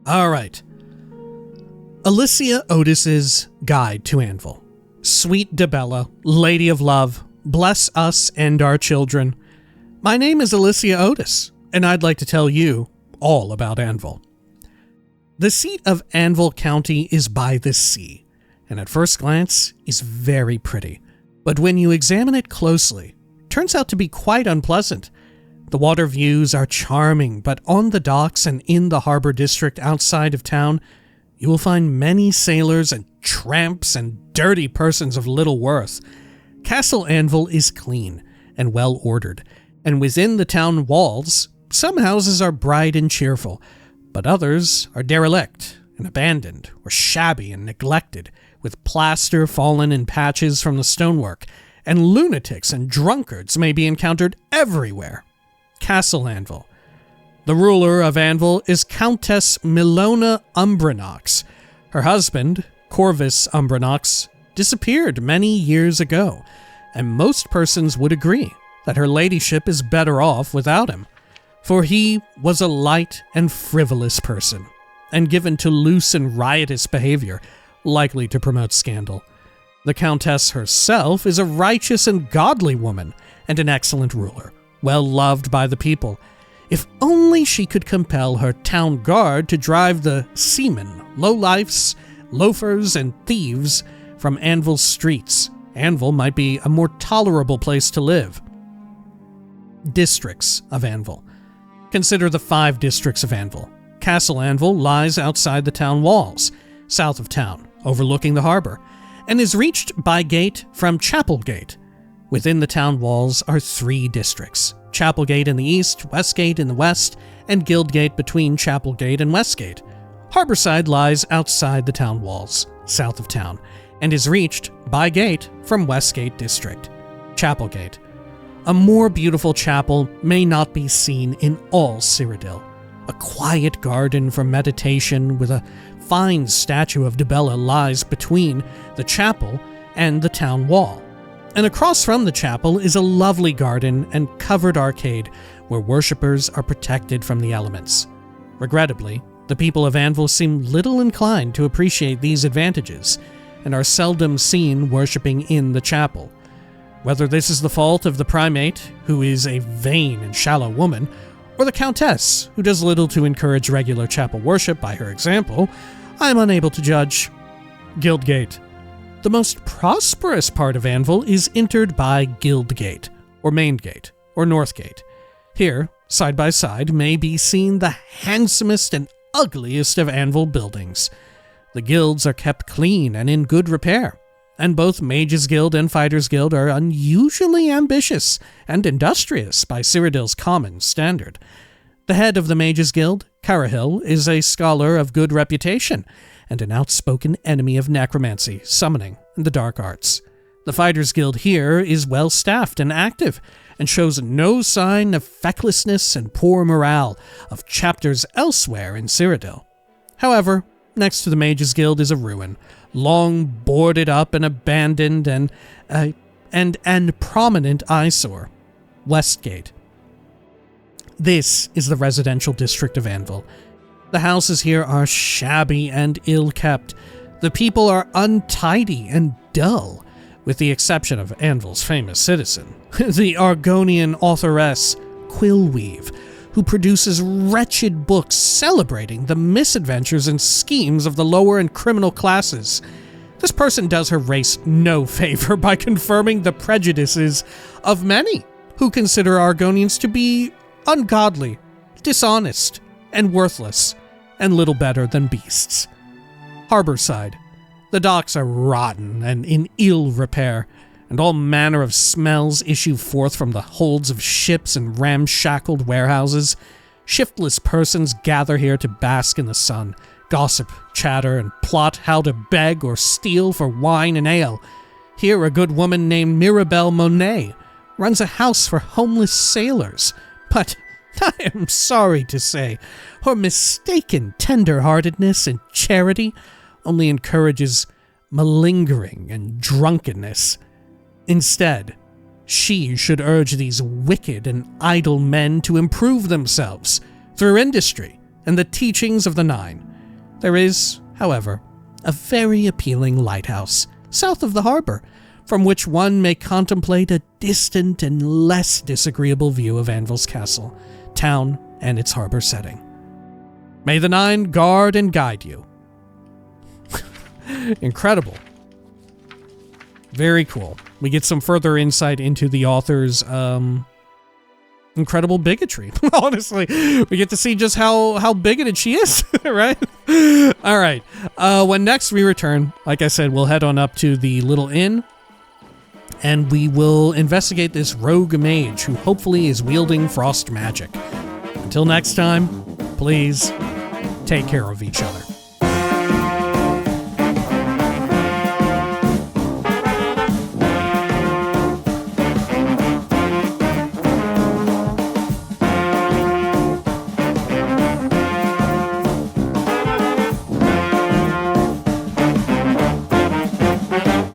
All right. Alicia Otis's Guide to Anvil. Sweet Debella, Lady of Love, bless us and our children. My name is Alicia Otis, and I'd like to tell you all about Anvil. The seat of Anvil County is by the sea, and at first glance is very pretty. But when you examine it closely, it turns out to be quite unpleasant. The water views are charming, but on the docks and in the harbor district outside of town, you will find many sailors and tramps and dirty persons of little worth. Castle Anvil is clean and well ordered, and within the town walls, some houses are bright and cheerful, but others are derelict and abandoned or shabby and neglected, with plaster fallen in patches from the stonework, and lunatics and drunkards may be encountered everywhere. Castle Anvil. The ruler of Anvil is Countess Milona Umbranox. Her husband, Corvus Umbranox, disappeared many years ago, and most persons would agree that her ladyship is better off without him, for he was a light and frivolous person, and given to loose and riotous behavior, likely to promote scandal. The Countess herself is a righteous and godly woman, and an excellent ruler, well loved by the people. If only she could compel her town guard to drive the seamen, lowlifes, loafers, and thieves from Anvil's streets, Anvil might be a more tolerable place to live. Districts of Anvil. Consider the 5 districts of Anvil. Castle Anvil lies outside the town walls, south of town, overlooking the harbor, and is reached by gate from Chapelgate. Within the town walls are 3 districts: Chapelgate in the east, Westgate in the west, and Guildgate between Chapelgate and Westgate. Harborside lies outside the town walls, south of town, and is reached by gate from Westgate District. Chapelgate. A more beautiful chapel may not be seen in all Cyrodiil. A quiet garden for meditation with a fine statue of Dibella lies between the chapel and the town wall. And across from the chapel is a lovely garden and covered arcade where worshippers are protected from the elements. Regrettably, the people of Anvil seem little inclined to appreciate these advantages and are seldom seen worshipping in the chapel. Whether this is the fault of the primate, who is a vain and shallow woman, or the countess, who does little to encourage regular chapel worship by her example, I am unable to judge. Guildgate. The most prosperous part of Anvil is entered by Guildgate, or Main Gate, or North Gate. Here, side by side, may be seen the handsomest and ugliest of Anvil buildings. The guilds are kept clean and in good repair, and both Mages Guild and Fighters Guild are unusually ambitious and industrious by Cyrodiil's common standard. The head of the Mages Guild, Cyrodiil, is a scholar of good reputation and an outspoken enemy of necromancy, summoning, and the dark arts. The Fighters Guild here is well-staffed and active, and shows no sign of fecklessness and poor morale of chapters elsewhere in Cyrodiil. However, next to the Mages Guild is a ruin, long boarded up and abandoned, and an prominent eyesore, Westgate. This is the residential district of Anvil. The houses here are shabby and ill-kept. The people are untidy and dull, with the exception of Anvil's famous citizen, the Argonian authoress Quillweave, who produces wretched books celebrating the misadventures and schemes of the lower and criminal classes. This person does her race no favor by confirming the prejudices of many who consider Argonians to be ungodly, dishonest, and worthless, and little better than beasts. Harborside. The docks are rotten and in ill repair, and all manner of smells issue forth from the holds of ships and ramshackled warehouses. Shiftless persons gather here to bask in the sun, gossip, chatter, and plot how to beg or steal for wine and ale. Here a good woman named Mirabelle Monet runs a house for homeless sailors, but I am sorry to say, her mistaken tender-heartedness and charity only encourages malingering and drunkenness. Instead, she should urge these wicked and idle men to improve themselves through industry and the teachings of the Nine. There is, however, a very appealing lighthouse south of the harbor, from which one may contemplate a distant and less disagreeable view of Anvil's castle, town, and its harbor setting. May the Nine guard and guide you. Incredible. Very cool. We get some further insight into the author's, incredible bigotry. Honestly, we get to see just how bigoted she is, right? All right. When next we return, like I said, we'll head on up to the little inn, and we will investigate this rogue mage who hopefully is wielding frost magic. Until next time, please take care of each other.